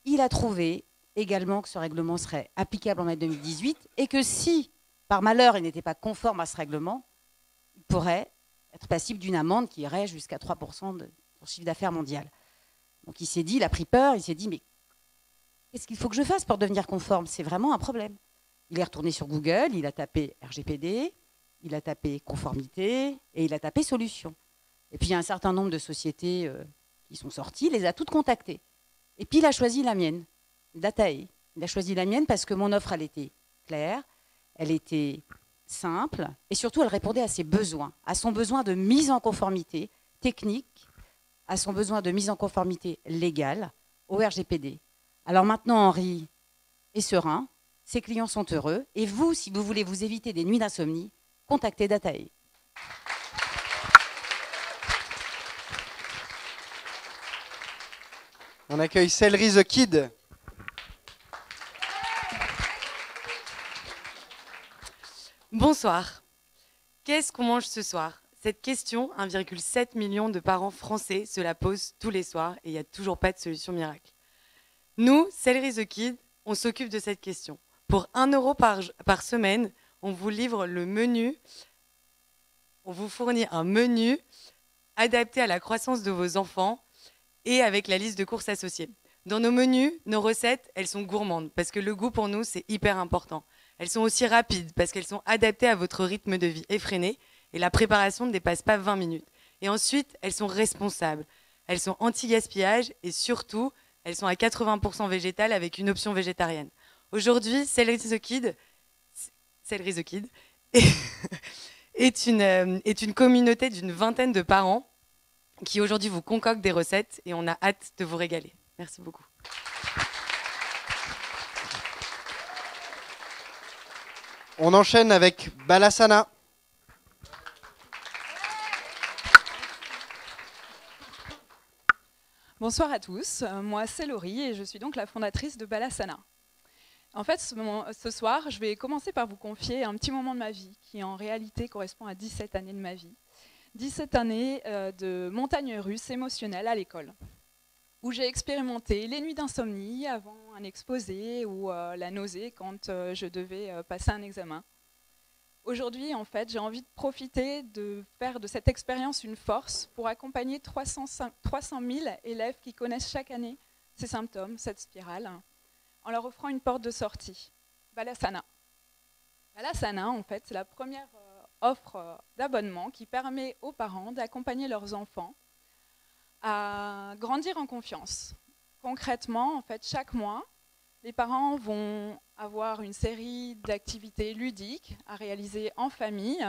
Il a trouvé également que ce règlement serait applicable en mai 2018 et que si, par malheur, il n'était pas conforme à ce règlement, il pourrait être passible d'une amende qui irait jusqu'à 3% de son chiffre d'affaires mondial. Donc il s'est dit, il a pris peur, il s'est dit, mais qu'est-ce qu'il faut que je fasse pour devenir conforme? C'est vraiment un problème. Il est retourné sur Google, il a tapé RGPD, il a tapé conformité et il a tapé solution. Et puis il y a un certain nombre de sociétés qui sont sorties, il les a toutes contactées. Et puis il a choisi la mienne, Datae. Il a choisi la mienne parce que mon offre, elle était claire, elle était simple et surtout elle répondait à ses besoins, à son besoin de mise en conformité technique, à son besoin de mise en conformité légale au RGPD. Alors maintenant, Henri est serein, ses clients sont heureux et vous, si vous voulez vous éviter des nuits d'insomnie, contactez Datae. On accueille Celery the Kid. Bonsoir. Qu'est-ce qu'on mange ce soir? Cette question, 1,7 million de parents français se la posent tous les soirs et il n'y a toujours pas de solution miracle. Nous, Celery the Kid, on s'occupe de cette question. Pour 1 € par semaine, on vous livre le menu, on vous fournit un menu adapté à la croissance de vos enfants et avec la liste de courses associées. Dans nos menus, nos recettes, elles sont gourmandes parce que le goût pour nous, c'est hyper important. Elles sont aussi rapides parce qu'elles sont adaptées à votre rythme de vie effréné et la préparation ne dépasse pas 20 minutes. Et ensuite, elles sont responsables. Elles sont anti-gaspillage et surtout, elles sont à 80% végétales avec une option végétarienne. Aujourd'hui, Celery the Kid est une communauté d'une vingtaine de parents qui aujourd'hui vous concoctent des recettes et on a hâte de vous régaler. Merci beaucoup. On enchaîne avec Balasana. Bonsoir à tous, moi c'est Laurie et je suis donc la fondatrice de Balasana. En fait, ce soir, je vais commencer par vous confier un petit moment de ma vie qui, en réalité, correspond à 17 années de ma vie. 17 années de montagne russe émotionnelle à l'école, où j'ai expérimenté les nuits d'insomnie avant un exposé ou la nausée quand je devais passer un examen. Aujourd'hui, en fait, j'ai envie de profiter de faire de cette expérience une force pour accompagner 300 000 élèves qui connaissent chaque année ces symptômes, cette spirale, en leur offrant une porte de sortie, Balasana. Balasana, en fait, c'est la première offre d'abonnement qui permet aux parents d'accompagner leurs enfants à grandir en confiance. Concrètement, en fait, chaque mois, les parents vont avoir une série d'activités ludiques à réaliser en famille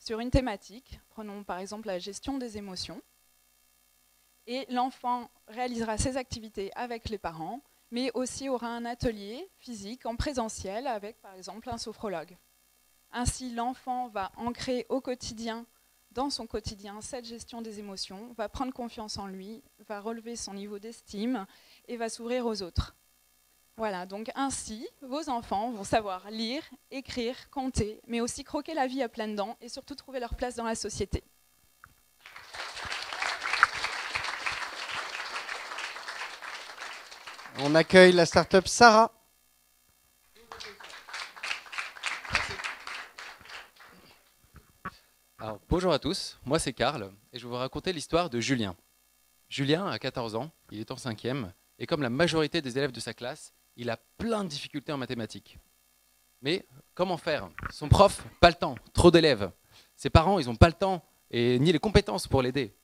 sur une thématique. Prenons par exemple la gestion des émotions. Et l'enfant réalisera ces activités avec les parents, mais aussi aura un atelier physique en présentiel avec par exemple un sophrologue. Ainsi, l'enfant va ancrer au quotidien, dans son quotidien, cette gestion des émotions, va prendre confiance en lui, va relever son niveau d'estime et va s'ouvrir aux autres. Voilà, donc ainsi, vos enfants vont savoir lire, écrire, compter, mais aussi croquer la vie à pleines dents et surtout trouver leur place dans la société. On accueille la start-up Sarah. Alors, bonjour à tous, moi c'est Karl et je vais vous raconter l'histoire de Julien. Julien a 14 ans, il est en 5e et comme la majorité des élèves de sa classe, il a plein de difficultés en mathématiques. Mais comment faire? Son prof, pas le temps, trop d'élèves. Ses parents, ils n'ont pas le temps et ni les compétences pour l'aider.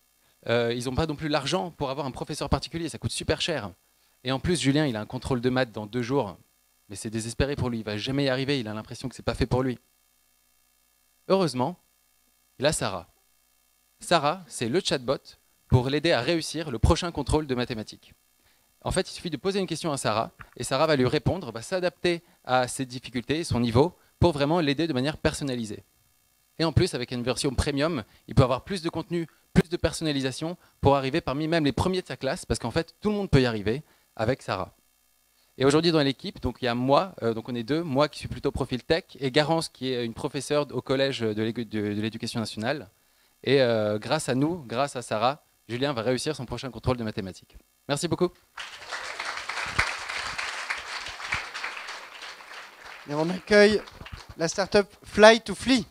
Ils n'ont pas non plus l'argent pour avoir un professeur particulier, ça coûte super cher. Et en plus, Julien, il a un contrôle de maths dans 2 jours, mais c'est désespéré pour lui, il ne va jamais y arriver, il a l'impression que ce n'est pas fait pour lui. Heureusement, il a Sarah. Sarah, c'est le chatbot pour l'aider à réussir le prochain contrôle de mathématiques. En fait, il suffit de poser une question à Sarah, et Sarah va lui répondre, va s'adapter à ses difficultés, son niveau, pour vraiment l'aider de manière personnalisée. Et en plus, avec une version premium, il peut avoir plus de contenu, plus de personnalisation, pour arriver parmi même les premiers de sa classe, parce qu'en fait, tout le monde peut y arriver avec Sarah. Et aujourd'hui dans l'équipe, donc il y a moi, donc on est 2, moi qui suis plutôt profil tech, et Garance qui est une professeure au collège de l'éducation nationale. Et grâce à nous, grâce à Sarah, Julien va réussir son prochain contrôle de mathématiques. Merci beaucoup. Et on accueille la start-up Fly to Flee.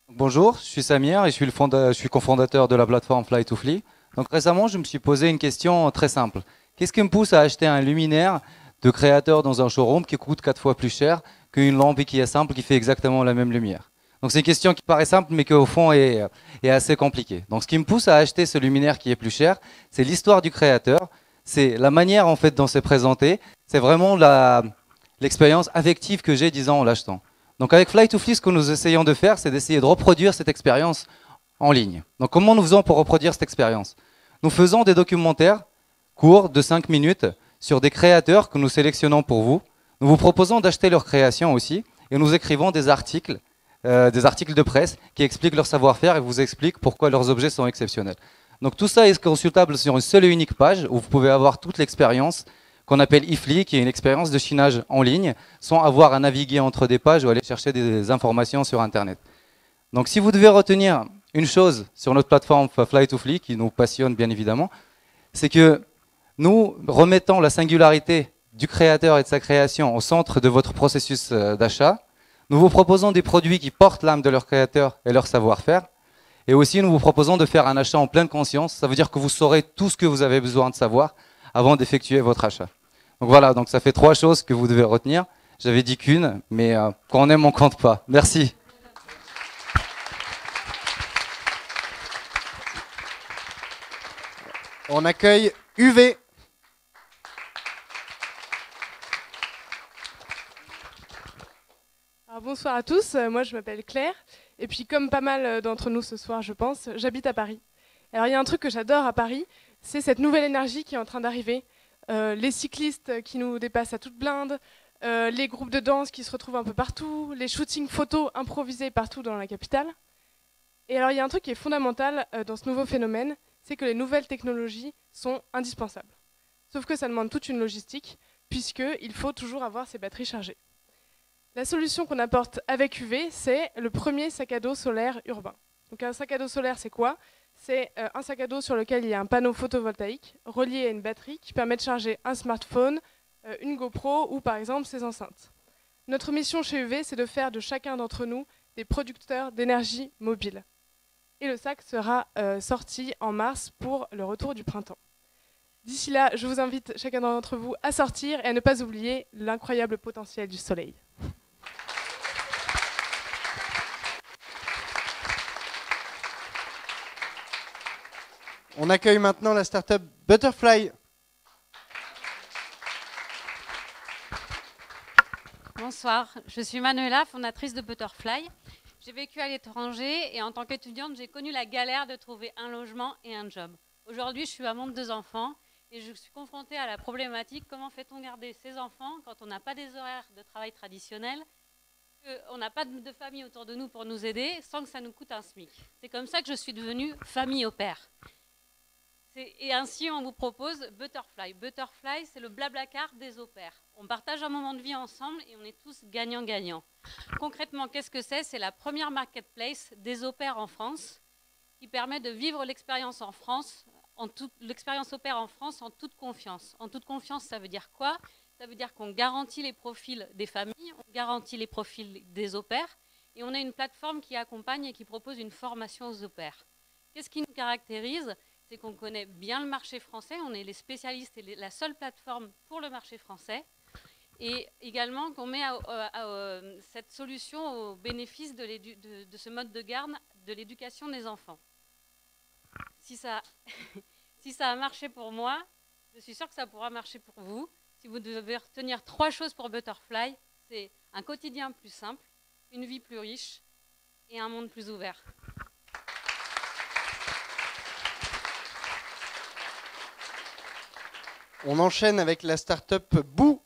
Bonjour, je suis Samir et je suis cofondateur de la plateforme Fly to Flee. Donc récemment, je me suis posé une question très simple. Qu'est-ce qui me pousse à acheter un luminaire de créateur dans un showroom qui coûte 4 fois plus cher qu'une lampe qui est simple qui fait exactement la même lumière? Donc c'est une question qui paraît simple mais qui au fond est assez compliquée. Donc ce qui me pousse à acheter ce luminaire qui est plus cher, c'est l'histoire du créateur, c'est la manière en fait dont c'est présenté, c'est vraiment l'expérience affective que j'ai disons en l'achetant. Donc avec Fly to Flee, ce que nous essayons de faire, c'est d'essayer de reproduire cette expérience en ligne. Donc comment nous faisons pour reproduire cette expérience? Nous faisons des documentaires courts de 5 minutes sur des créateurs que nous sélectionnons pour vous. Nous vous proposons d'acheter leurs créations aussi et nous écrivons des articles de presse qui expliquent leur savoir-faire et vous expliquent pourquoi leurs objets sont exceptionnels. Donc tout ça est consultable sur une seule et unique page où vous pouvez avoir toute l'expérience qu'on appelle eFly, qui est une expérience de chinage en ligne, sans avoir à naviguer entre des pages ou aller chercher des informations sur Internet. Donc si vous devez retenir une chose sur notre plateforme Fly to Flee, qui nous passionne bien évidemment, c'est que nous remettons la singularité du créateur et de sa création au centre de votre processus d'achat. Nous vous proposons des produits qui portent l'âme de leur créateur et leur savoir-faire. Et aussi, nous vous proposons de faire un achat en pleine conscience. Ça veut dire que vous saurez tout ce que vous avez besoin de savoir avant d'effectuer votre achat. Donc voilà, donc ça fait 3 choses que vous devez retenir. J'avais dit qu'une, mais quand on aime, on compte pas. Merci. On accueille UV. Alors, bonsoir à tous, moi je m'appelle Claire, et puis comme pas mal d'entre nous ce soir je pense, j'habite à Paris. Alors il y a un truc que j'adore à Paris, c'est cette nouvelle énergie qui est en train d'arriver. Les cyclistes qui nous dépassent à toute blinde, les groupes de danse qui se retrouvent un peu partout, les shootings photos improvisés partout dans la capitale. Et alors il y a un truc qui est fondamental dans ce nouveau phénomène, c'est que les nouvelles technologies sont indispensables. Sauf que ça demande toute une logistique, puisqu'il faut toujours avoir ses batteries chargées. La solution qu'on apporte avec UV, c'est le premier sac à dos solaire urbain. Donc un sac à dos solaire, c'est quoi? C'est un sac à dos sur lequel il y a un panneau photovoltaïque relié à une batterie qui permet de charger un smartphone, une GoPro ou par exemple ses enceintes. Notre mission chez UV, c'est de faire de chacun d'entre nous des producteurs d'énergie mobile. Et le sac sera sorti en mars pour le retour du printemps. D'ici là, je vous invite chacun d'entre vous à sortir et à ne pas oublier l'incroyable potentiel du soleil. On accueille maintenant la start-up Butterfly. Bonsoir, je suis Manuela, fondatrice de Butterfly. J'ai vécu à l'étranger et en tant qu'étudiante, j'ai connu la galère de trouver un logement et un job. Aujourd'hui, je suis maman de 2 enfants et je suis confrontée à la problématique comment fait-on garder ses enfants quand on n'a pas des horaires de travail traditionnels, qu'on n'a pas de famille autour de nous pour nous aider sans que ça nous coûte un SMIC. C'est comme ça que je suis devenue famille au pair. Et ainsi, on vous propose Butterfly. Butterfly, c'est le Blablacar des au pairs. On partage un moment de vie ensemble et on est tous gagnants-gagnants. Concrètement, qu'est-ce que c'est? C'est la première marketplace des au pairs en France qui permet de vivre l'expérience en France, l'expérience au pair en France en toute confiance. En toute confiance, ça veut dire quoi? Ça veut dire qu'on garantit les profils des familles, on garantit les profils des au pairs et on a une plateforme qui accompagne et qui propose une formation aux au pairs. Qu'est-ce qui nous caractérise? C'est qu'on connaît bien le marché français, on est les spécialistes et la seule plateforme pour le marché français, et également qu'on met cette solution au bénéfice de ce mode de garde de l'éducation des enfants. Si ça a marché pour moi, je suis sûre que ça pourra marcher pour vous. Si vous devez retenir 3 choses pour Butterfly, c'est un quotidien plus simple, une vie plus riche et un monde plus ouvert. On enchaîne avec la start-up Boo.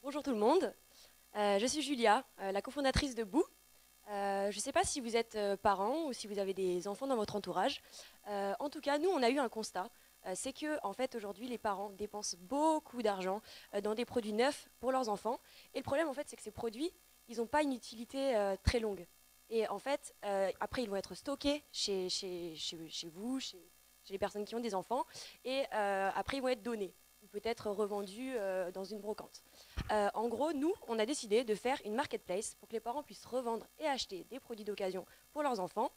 Bonjour tout le monde, je suis Julia, la cofondatrice de Boo. Je ne sais pas si vous êtes parents ou si vous avez des enfants dans votre entourage. En tout cas, nous, on a eu un constat. C'est que, en fait, aujourd'hui, les parents dépensent beaucoup d'argent dans des produits neufs pour leurs enfants. Et le problème, en fait, c'est que ces produits, ils n'ont pas une utilité très longue. Et en fait, après, ils vont être stockés chez vous, chez les personnes qui ont des enfants. Et après, ils vont être donnés ou peut-être revendus dans une brocante. En gros, nous, on a décidé de faire une marketplace pour que les parents puissent revendre et acheter des produits d'occasion pour leurs enfants.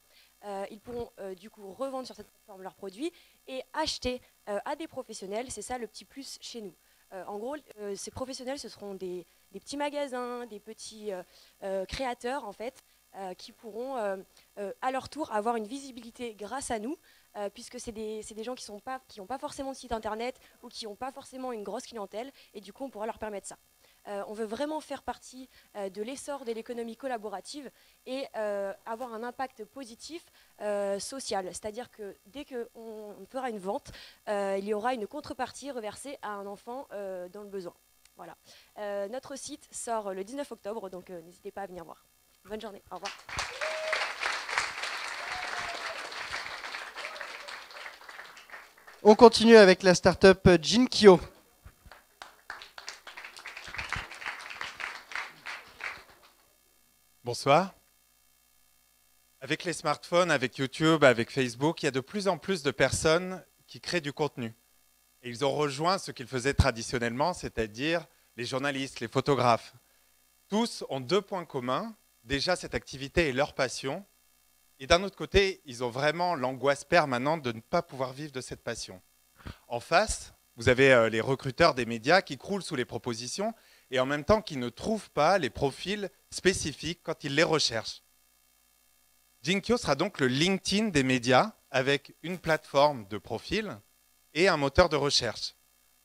Ils pourront du coup revendre sur cette plateforme leurs produits et acheter à des professionnels. C'est ça le petit plus chez nous. En gros, ces professionnels, ce seront des petits magasins, des petits créateurs en fait, qui pourront à leur tour avoir une visibilité grâce à nous, puisque c'est des gens qui n'ont pas forcément de site internet ou qui n'ont pas forcément une grosse clientèle, et du coup on pourra leur permettre ça. On veut vraiment faire partie de l'essor de l'économie collaborative et avoir un impact positif social. C'est-à-dire que dès qu'on fera une vente, il y aura une contrepartie reversée à un enfant dans le besoin. Voilà. Notre site sort le 19 octobre, donc n'hésitez pas à venir voir. Bonne journée, au revoir. On continue avec la start-up Jinkyo. Bonsoir. Avec les smartphones, avec YouTube, avec Facebook, il y a de plus en plus de personnes qui créent du contenu. Et ils ont rejoint ce qu'ils faisaient traditionnellement, c'est-à-dire les journalistes, les photographes. Tous ont 2 points communs. Déjà, cette activité est leur passion. Et d'un autre côté, ils ont vraiment l'angoisse permanente de ne pas pouvoir vivre de cette passion. En face, vous avez les recruteurs des médias qui croulent sous les propositions et en même temps qui ne trouvent pas les profils spécifiques quand ils les recherchent. Jinkyo sera donc le LinkedIn des médias avec une plateforme de profil et un moteur de recherche.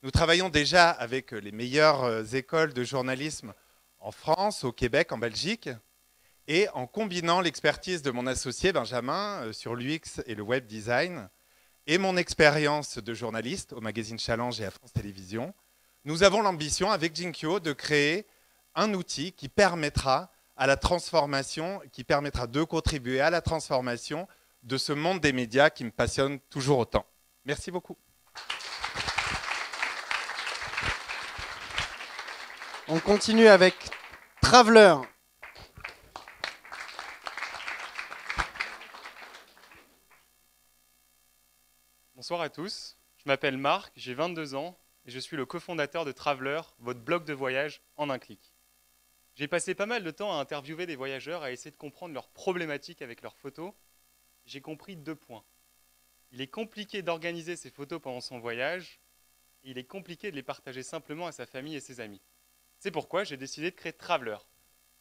Nous travaillons déjà avec les meilleures écoles de journalisme en France, au Québec, en Belgique. Et en combinant l'expertise de mon associé Benjamin sur l'UX et le web design et mon expérience de journaliste au magazine Challenge et à France Télévisions, nous avons l'ambition avec Jinkyo de créer un outil qui permettra à la transformation, qui permettra de contribuer à la transformation de ce monde des médias qui me passionne toujours autant. Merci beaucoup. On continue avec Traveler. Bonsoir à tous, je m'appelle Marc, j'ai 22 ans et je suis le cofondateur de Traveler, votre blog de voyage en un clic. J'ai passé pas mal de temps à interviewer des voyageurs, à essayer de comprendre leurs problématiques avec leurs photos. J'ai compris 2 points. Il est compliqué d'organiser ses photos pendant son voyage et il est compliqué de les partager simplement à sa famille et ses amis. C'est pourquoi j'ai décidé de créer Traveler.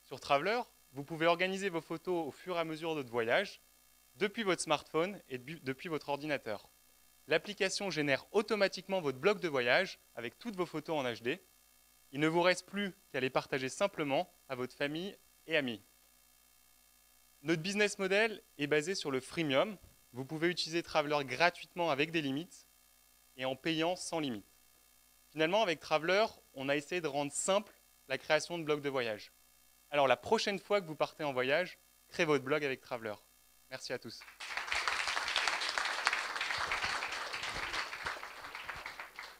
Sur Traveler, vous pouvez organiser vos photos au fur et à mesure de votre voyage depuis votre smartphone et depuis votre ordinateur. L'application génère automatiquement votre blog de voyage avec toutes vos photos en HD. Il ne vous reste plus qu'à les partager simplement à votre famille et amis. Notre business model est basé sur le freemium. Vous pouvez utiliser Traveler gratuitement avec des limites et en payant sans limite. Finalement, avec Traveler, on a essayé de rendre simple la création de blogs de voyage. Alors la prochaine fois que vous partez en voyage, créez votre blog avec Traveler. Merci à tous.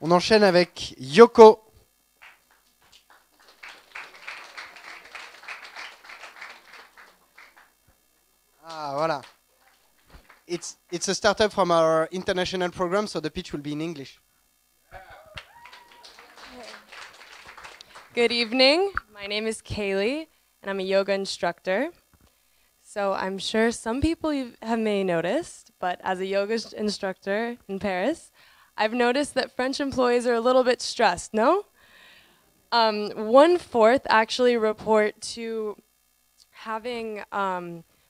On enchaîne avec Yoko. Ah, voilà. It's a startup from our international program, so the pitch will be in English. Good evening. My name is Kaylee, and I'm a yoga instructor. So I'm sure some people may noticed, but as a yoga instructor in Paris, I've noticed that French employees are a little bit stressed, no? 1/4 actually report to having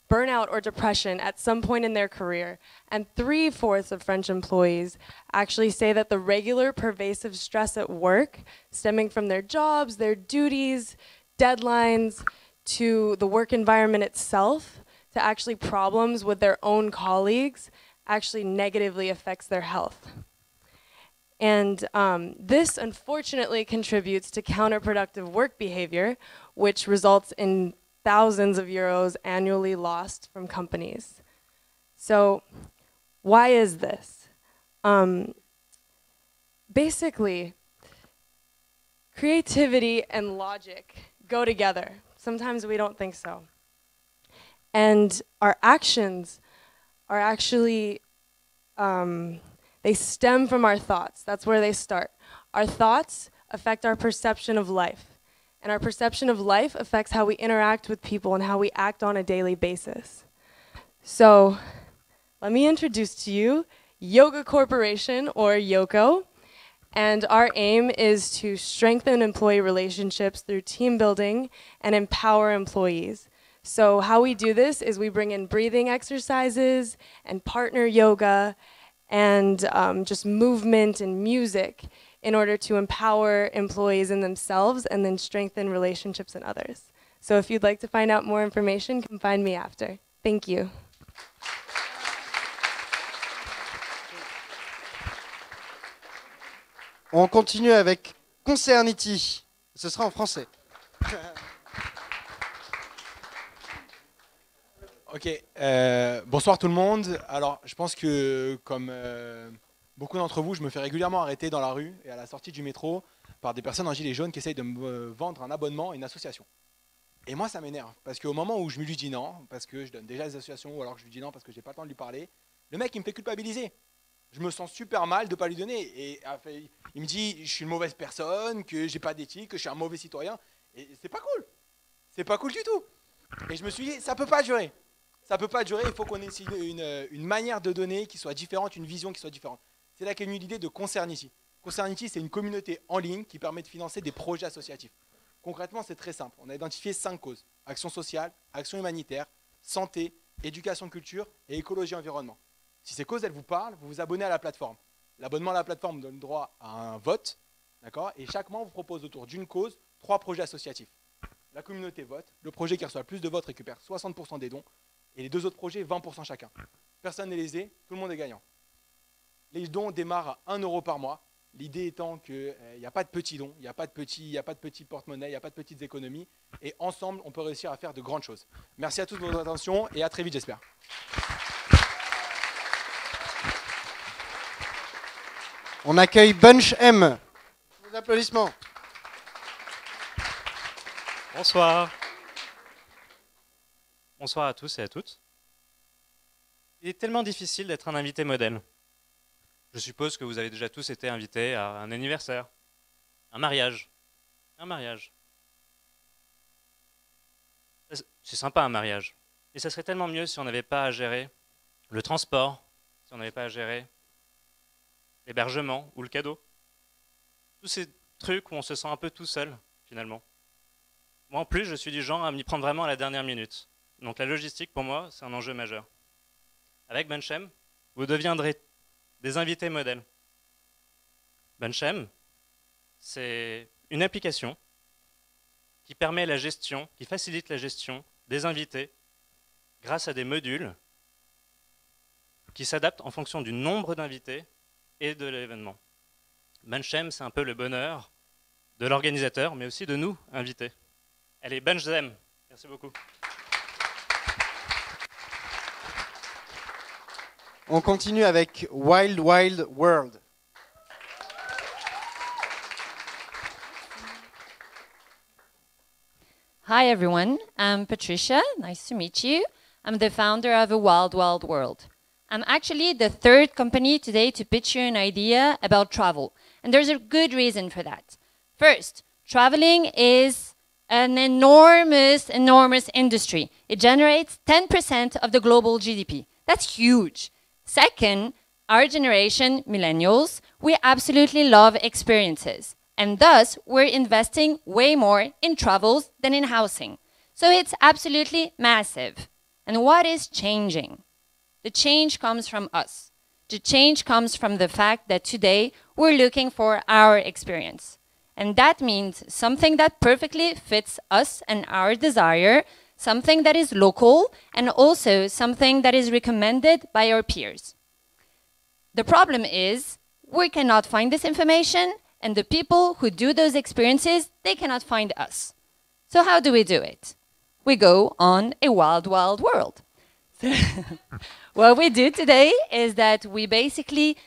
burnout or depression at some point in their career, and 3/4 of French employees actually say that the regular pervasive stress at work, stemming from their jobs, their duties, deadlines, to the work environment itself, to actually problems with their own colleagues, actually negatively affects their health. And this unfortunately contributes to counterproductive work behavior, which results in thousands of euros annually lost from companies. So why is this? Basically, creativity and logic go together. Sometimes we don't think so. And our actions are actually, they stem from our thoughts. That's where they start. Our thoughts affect our perception of life. And our perception of life affects how we interact with people and how we act on a daily basis. So let me introduce to you Yoga Corporation, or Yoko. And our aim is to strengthen employee relationships through team building and empower employees. So how we do this is we bring in breathing exercises and partner yoga and just movement and music in order to empower employees in themselves and then strengthen relationships in others. So if you'd like to find out more information, come find me after. Thank you. On continue avec Concernity. Ce sera en français. Ok, bonsoir tout le monde. Alors, je pense que comme beaucoup d'entre vous, je me fais régulièrement arrêter dans la rue et à la sortie du métro par des personnes en gilet jaune qui essayent de me vendre un abonnement à une association. Et moi, ça m'énerve parce qu'au moment où je lui dis non, parce que je donne déjà les associations, ou alors que je lui dis non parce que j'ai pas le temps de lui parler, le mec, il me fait culpabiliser. Je me sens super mal de ne pas lui donner. Et il me dit je suis une mauvaise personne, que j'ai pas d'éthique, que je suis un mauvais citoyen. Et c'est pas cool. C'est pas cool du tout. Et je me suis dit, ça peut pas durer. Ça peut pas durer, il faut qu'on ait une manière de donner qui soit différente, une vision qui soit différente. C'est là qu'est venue l'idée de Concernity. Concernity, c'est une communauté en ligne qui permet de financer des projets associatifs. Concrètement, c'est très simple. On a identifié 5 causes. Action sociale, action humanitaire, santé, éducation culture et écologie environnement. Si ces causes, elles vous parlent, vous vous abonnez à la plateforme. L'abonnement à la plateforme donne droit à un vote, d'accord ? Et chaque mois, on vous propose autour d'une cause 3 projets associatifs. La communauté vote, le projet qui reçoit le plus de votes récupère 60% des dons, et les 2 autres projets, 20% chacun. Personne n'est lésé, tout le monde est gagnant. Les dons démarrent à 1 € par mois, L'idée étant qu'il n'y a pas de petits dons, il n'y a pas de petits porte-monnaie, il n'y a pas de petites économies. Et ensemble, on peut réussir à faire de grandes choses. Merci à tous de votre attention et à très vite, j'espère. On accueille Bunch M. Vos applaudissements. Bonsoir. Bonsoir à tous et à toutes. Il est tellement difficile d'être un invité modèle. Je suppose que vous avez déjà tous été invités à un anniversaire, un mariage. Un mariage. C'est sympa un mariage. Et ça serait tellement mieux si on n'avait pas à gérer le transport, si on n'avait pas à gérer l'hébergement ou le cadeau. Tous ces trucs où on se sent un peu tout seul, finalement. Moi, en plus, je suis du genre à m'y prendre vraiment à la dernière minute. Donc la logistique, pour moi, c'est un enjeu majeur. Avec Bunchem, vous deviendrez des invités modèles. Bunchem, c'est une application qui permet la gestion, qui facilite la gestion des invités grâce à des modules qui s'adaptent en fonction du nombre d'invités et de l'événement. Bunchem, c'est un peu le bonheur de l'organisateur, mais aussi de nous, invités. Allez, Bunchem, merci beaucoup. On continue avec Wild Wild World. Hi everyone, I'm Patricia, nice to meet you. I'm the founder of A Wild Wild World. I'm actually the third company today to pitch you an idea about travel, and there's a good reason for that. First, traveling is an enormous industry. It generates 10% of the global GDP. That's huge. Second, our generation, millennials, we absolutely love experiences. And thus, we're investing way more in travels than in housing. So it's absolutely massive. And what is changing? The change comes from us. The change comes from the fact that today we're looking for our experience. And that means something that perfectly fits us and our desire, something that is local, and also something that is recommended by our peers. The problem is we cannot find this information, and the people who do those experiences, they cannot find us. So how do we do it? We go on a wild, wild world. What we do today is that we basically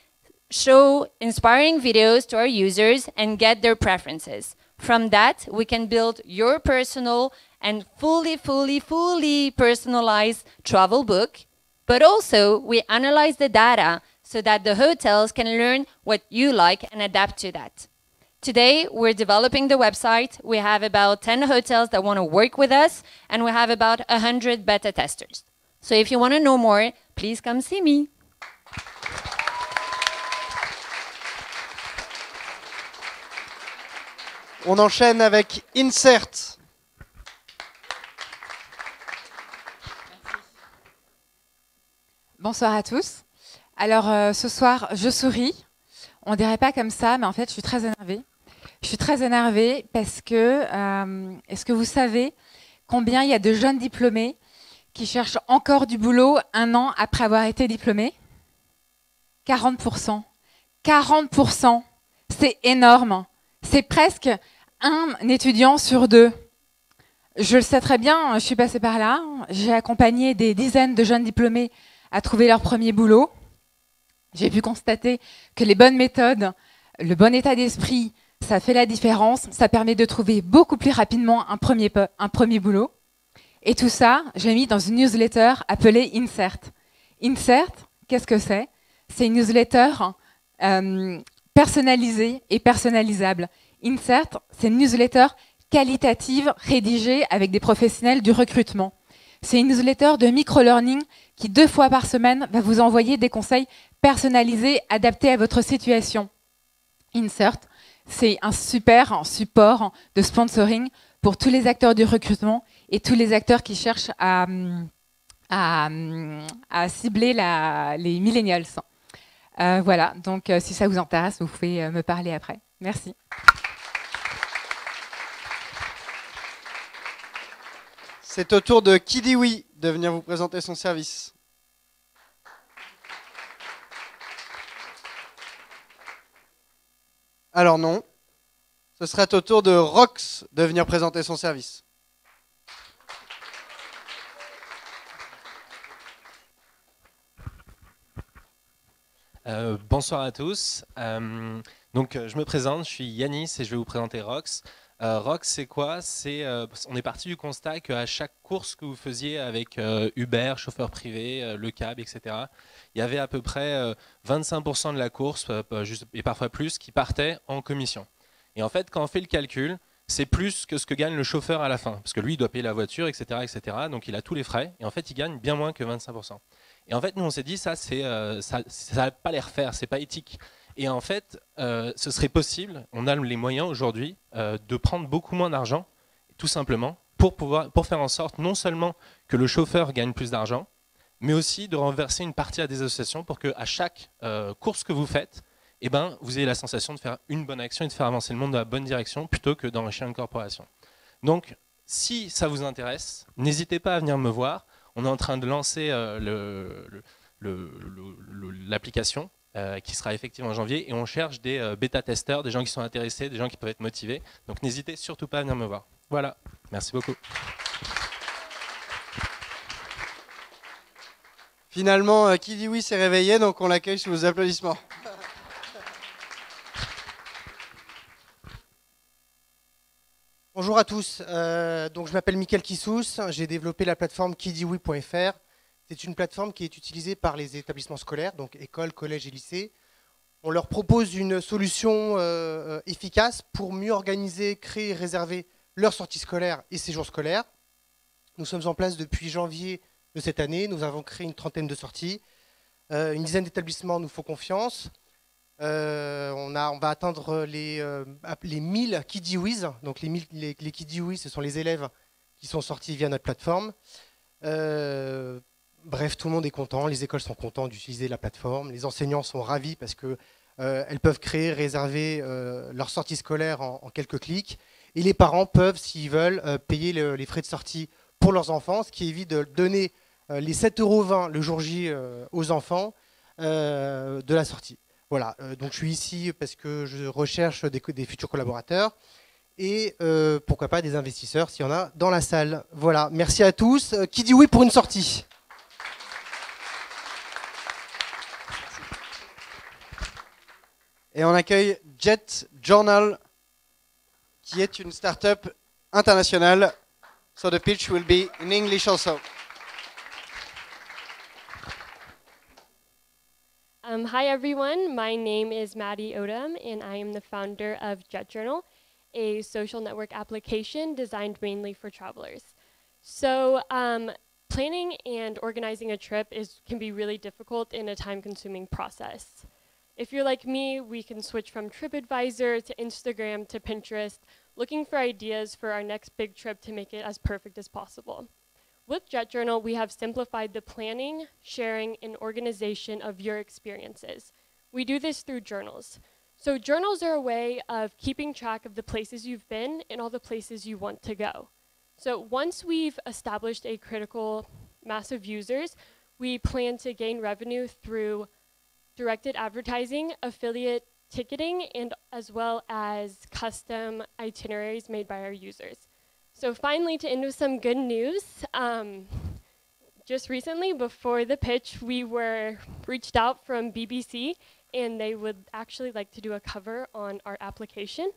show inspiring videos to our users and get their preferences. From that, we can build your personal and fully personalized travel book, but also we analyze the data so that the hotels can learn what you like and adapt to that. Today, we're developing the website. We have about 10 hotels that want to work with us, and we have about 100 beta testers. So if you want to know more, please come see me. On enchaîne avec Insert. Bonsoir à tous. Alors ce soir, je souris. On ne dirait pas comme ça, mais en fait, je suis très énervée. Je suis très énervée parce que, est-ce que vous savez combien il y a de jeunes diplômés qui cherchent encore du boulot 1 an après avoir été diplômés? 40%. 40%. C'est énorme. C'est presque un étudiant sur 2. Je le sais très bien, je suis passée par là. J'ai accompagné des dizaines de jeunes diplômés à trouver leur premier boulot. J'ai pu constater que les bonnes méthodes, le bon état d'esprit, ça fait la différence. Ça permet de trouver beaucoup plus rapidement un premier boulot. Et tout ça, je l'ai mis dans une newsletter appelée Insert. Insert, qu'est-ce que c'est? C'est une newsletter personnalisée et personnalisable. Insert, c'est une newsletter qualitative rédigée avec des professionnels du recrutement. C'est une newsletter de micro-learning qui 2 fois par semaine va vous envoyer des conseils personnalisés adaptés à votre situation. Insert, c'est un super support de sponsoring pour tous les acteurs du recrutement et tous les acteurs qui cherchent à cibler les millennials. Voilà, donc si ça vous intéresse, vous pouvez me parler après. Merci. C'est au tour de Kidiwi de venir vous présenter son service. Alors non. Ce serait au tour de Rox de venir présenter son service. Bonsoir à tous. Je me présente, je suis Yanis et je vais vous présenter Rox. Rox, c'est quoi? On est parti du constat qu'à chaque course que vous faisiez avec Uber, chauffeur privé, Le Cab, etc., il y avait à peu près 25% de la course, et parfois plus, qui partait en commission. Et en fait, quand on fait le calcul, c'est plus que ce que gagne le chauffeur à la fin, parce que lui, il doit payer la voiture, etc., etc., donc il a tous les frais, et en fait, il gagne bien moins que 25%. Et en fait, nous, on s'est dit, ça n'a pas l'air faire, c'est pas éthique. Et en fait, ce serait possible, on a les moyens aujourd'hui de prendre beaucoup moins d'argent, tout simplement, pour faire en sorte non seulement que le chauffeur gagne plus d'argent, mais aussi de renverser une partie à des associations pour qu'à chaque course que vous faites, eh ben, vous ayez la sensation de faire une bonne action et de faire avancer le monde dans la bonne direction plutôt que d'enrichir une corporation. Donc, si ça vous intéresse, n'hésitez pas à venir me voir. On est en train de lancer l'application qui sera effective en janvier et on cherche des bêta-testeurs, des gens qui sont intéressés, des gens qui peuvent être motivés. Donc n'hésitez surtout pas à venir me voir. Voilà, merci beaucoup. Finalement, qui dit oui s'est réveillé, donc on l'accueille sous vos applaudissements. Bonjour à tous, donc je m'appelle Mickaël Kissous, j'ai développé la plateforme kidiwi.fr. C'est une plateforme qui est utilisée par les établissements scolaires, donc écoles, collèges et lycées. On leur propose une solution efficace pour mieux organiser, créer et réserver leurs sorties scolaires et séjours scolaires. Nous sommes en place depuis janvier de cette année, nous avons créé une trentaine de sorties. Une dizaine d'établissements nous font confiance. On va atteindre les 1000 Kidiwis. Donc les Kidiwis, ce sont les élèves qui sont sortis via notre plateforme. Bref, tout le monde est content, les écoles sont contentes d'utiliser la plateforme, les enseignants sont ravis parce qu'elles peuvent créer, réserver leur sortie scolaire en quelques clics. Et les parents peuvent, s'ils veulent, payer les frais de sortie pour leurs enfants, ce qui évite de donner les 7,20 € le jour J aux enfants de la sortie. Voilà, donc je suis ici parce que je recherche des futurs collaborateurs et pourquoi pas des investisseurs s'il y en a dans la salle. Voilà, merci à tous. Qui dit oui pour une sortie? Et on accueille Jet Journal, qui est une start-up internationale. So the pitch will be in English also. Hi everyone, my name is Maddie Odom and I am the founder of Jet Journal, a social network application designed mainly for travelers. So planning and organizing a trip can be really difficult and a time-consuming process. If you're like me, we can switch from TripAdvisor to Instagram to Pinterest, looking for ideas for our next big trip to make it as perfect as possible. With Jet Journal, we have simplified the planning, sharing, and organization of your experiences. We do this through journals. So journals are a way of keeping track of the places you've been and all the places you want to go. So once we've established a critical mass of users, we plan to gain revenue through directed advertising, affiliate ticketing, and as well as custom itineraries made by our users. So finally, to end with some good news, just recently, before the pitch, we were reached out from BBC, and they would actually like to do a cover on our application.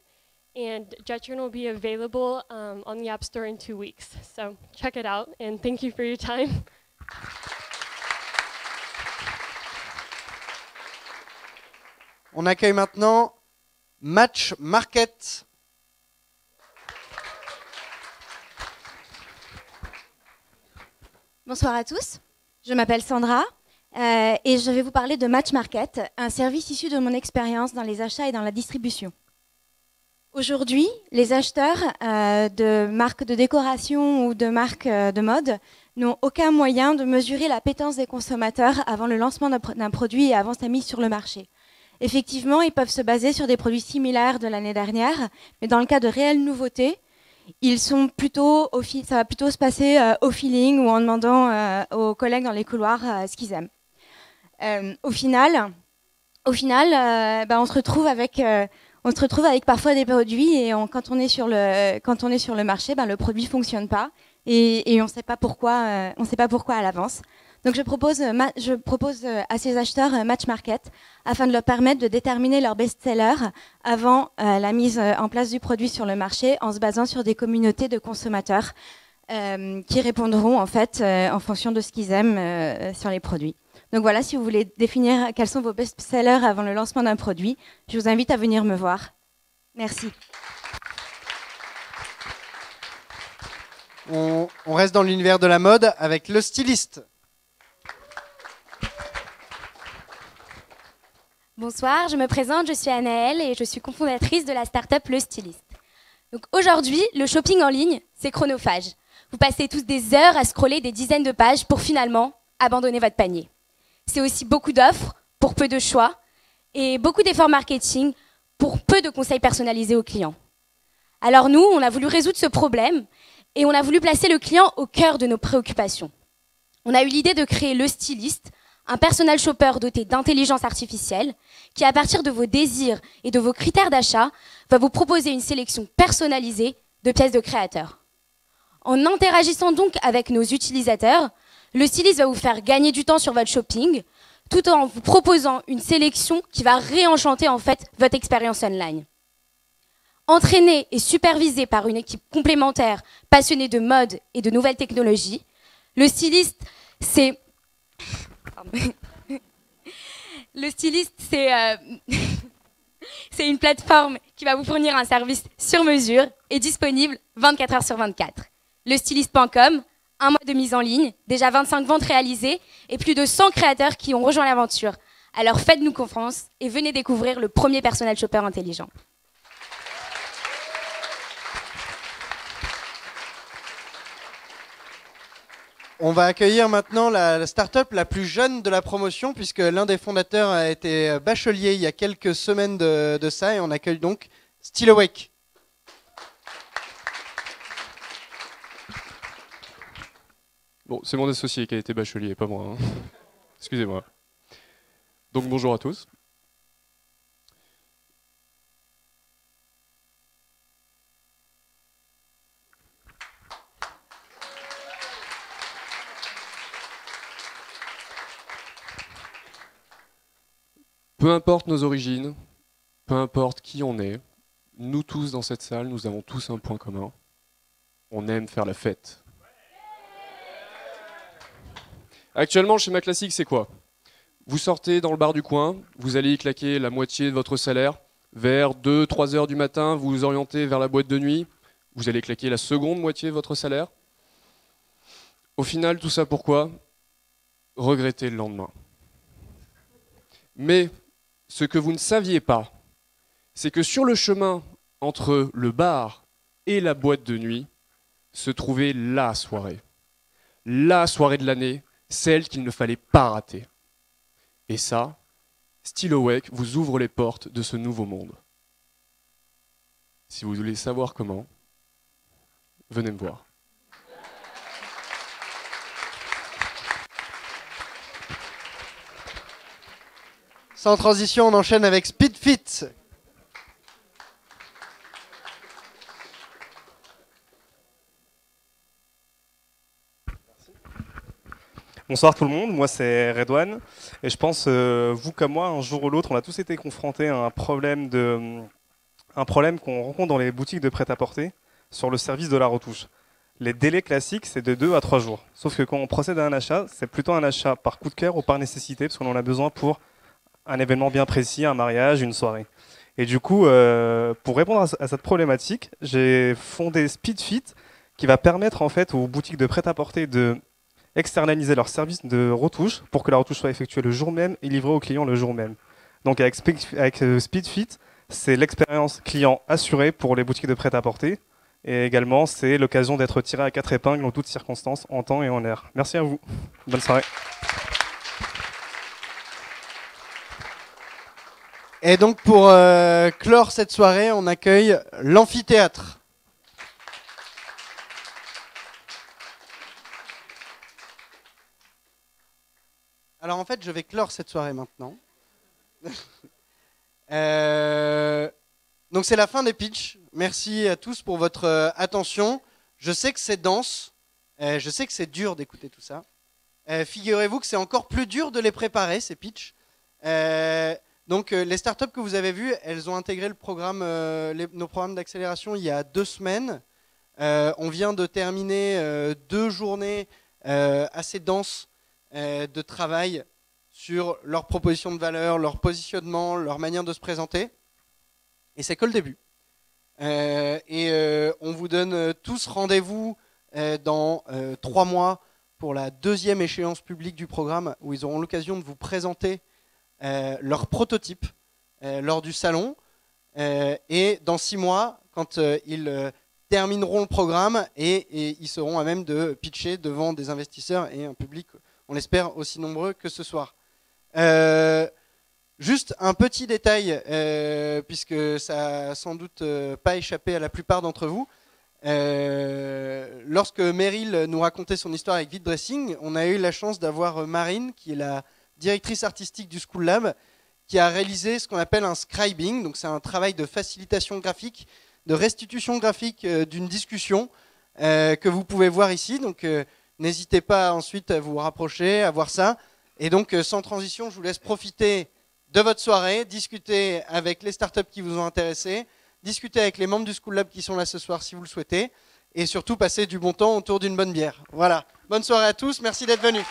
And Jet Journal will be available on the App Store in 2 weeks. So check it out, and thank you for your time. On accueille maintenant Match Market. Bonsoir à tous, je m'appelle Sandra et je vais vous parler de Match Market, un service issu de mon expérience dans les achats et dans la distribution. Aujourd'hui, les acheteurs de marques de décoration ou de marques de mode n'ont aucun moyen de mesurer l'appétence des consommateurs avant le lancement d'un produit et avant sa mise sur le marché. Effectivement, ils peuvent se baser sur des produits similaires de l'année dernière, mais dans le cas de réelles nouveautés, ça va plutôt se passer au feeling ou en demandant aux collègues dans les couloirs ce qu'ils aiment. Au final, on se retrouve avec on se retrouve avec parfois des produits et quand on est sur le marché, ben, le produit ne fonctionne pas et on ne sait pas pourquoi à l'avance. Donc je propose à ces acheteurs Match Market afin de leur permettre de déterminer leur best-seller avant la mise en place du produit sur le marché en se basant sur des communautés de consommateurs qui répondront en fait en fonction de ce qu'ils aiment sur les produits. Donc voilà, si vous voulez définir quels sont vos best-sellers avant le lancement d'un produit, je vous invite à venir me voir. Merci. On reste dans l'univers de la mode avec le styliste. Bonsoir, je me présente, je suis Anaëlle et je suis cofondatrice de la start-up Le Styliste. Donc aujourd'hui, le shopping en ligne, c'est chronophage. Vous passez tous des heures à scroller des dizaines de pages pour finalement abandonner votre panier. C'est aussi beaucoup d'offres pour peu de choix et beaucoup d'efforts marketing pour peu de conseils personnalisés aux clients. Alors nous, on a voulu résoudre ce problème et on a voulu placer le client au cœur de nos préoccupations. On a eu l'idée de créer Le Styliste, un personal shopper doté d'intelligence artificielle qui, à partir de vos désirs et de vos critères d'achat, va vous proposer une sélection personnalisée de pièces de créateurs. En interagissant donc avec nos utilisateurs, le styliste va vous faire gagner du temps sur votre shopping, tout en vous proposant une sélection qui va réenchanter en fait votre expérience online. Entraîné et supervisé par une équipe complémentaire passionnée de mode et de nouvelles technologies, le styliste, c'est c'est une plateforme qui va vous fournir un service sur mesure et disponible 24 heures sur 24. Lestyliste.com, un mois de mise en ligne, déjà 25 ventes réalisées et plus de 100 créateurs qui ont rejoint l'aventure. Alors faites-nous confiance et venez découvrir le premier personal shopper intelligent. On va accueillir maintenant la start-up la plus jeune de la promotion, puisque l'un des fondateurs a été bachelier il y a quelques semaines de ça, et on accueille donc Still Awake. Bon, c'est mon associé qui a été bachelier, pas moi. Hein. Excusez-moi. Donc bonjour à tous. Peu importe nos origines, peu importe qui on est, nous tous dans cette salle, nous avons tous un point commun. On aime faire la fête. Actuellement, le schéma classique, c'est quoi? Vous sortez dans le bar du coin, vous allez y claquer la moitié de votre salaire. Vers 2-3 heures du matin, vous vous orientez vers la boîte de nuit, vous allez claquer la seconde moitié de votre salaire. Au final, tout ça pourquoi? Regretter le lendemain. Mais ce que vous ne saviez pas, c'est que sur le chemin entre le bar et la boîte de nuit se trouvait la soirée de l'année, celle qu'il ne fallait pas rater. Et ça, Still Awake vous ouvre les portes de ce nouveau monde. Si vous voulez savoir comment, venez me voir. Sans transition, on enchaîne avec Speedfit. Bonsoir tout le monde, moi c'est Redouane et je pense, vous comme moi, un jour ou l'autre, on a tous été confrontés à un problème qu'on rencontre dans les boutiques de prêt-à-porter sur le service de la retouche. Les délais classiques, c'est de 2 à 3 jours. Sauf que quand on procède à un achat, c'est plutôt un achat par coup de cœur ou par nécessité, parce qu'on en a besoin pour un événement bien précis, un mariage, une soirée. Et du coup, pour répondre à cette problématique, j'ai fondé Speedfit, qui va permettre en fait aux boutiques de prêt-à-porter de externaliser leur service de retouche pour que la retouche soit effectuée le jour même et livrée au client le jour même. Donc avec Speedfit, c'est l'expérience client assurée pour les boutiques de prêt-à-porter. Et également, c'est l'occasion d'être tiré à 4 épingles en toutes circonstances, en temps et en heure. Merci à vous. Bonne soirée. Et donc pour clore cette soirée, on accueille l'amphithéâtre. Alors en fait, je vais clore cette soirée maintenant. Donc c'est la fin des pitchs. Merci à tous pour votre attention. Je sais que c'est dense, je sais que c'est dur d'écouter tout ça. Figurez-vous que c'est encore plus dur de les préparer, ces pitchs. Donc les startups que vous avez vues, elles ont intégré le programme, nos programmes d'accélération il y a 2 semaines. On vient de terminer 2 journées assez denses de travail sur leur proposition de valeur, leur positionnement, leur manière de se présenter. Et c'est que le début. On vous donne tous rendez-vous dans 3 mois pour la 2e échéance publique du programme où ils auront l'occasion de vous présenter leur prototype lors du salon. Et dans 6 mois, quand ils termineront le programme et ils seront à même de pitcher devant des investisseurs et un public, on l'espère, aussi nombreux que ce soir. Juste un petit détail, puisque ça n'a sans doute pas échappé à la plupart d'entre vous. Lorsque Meryl nous racontait son histoire avec VidDressing, on a eu la chance d'avoir Marine, qui est la directrice artistique du School Lab, qui a réalisé ce qu'on appelle un scribing. Donc c'est un travail de facilitation graphique, de restitution graphique d'une discussion que vous pouvez voir ici. Donc n'hésitez pas ensuite à vous rapprocher, à voir ça. Et donc sans transition, je vous laisse profiter de votre soirée, discuter avec les startups qui vous ont intéressé, discuter avec les membres du School Lab qui sont là ce soir si vous le souhaitez, et surtout passer du bon temps autour d'une bonne bière. Voilà, bonne soirée à tous, merci d'être venus.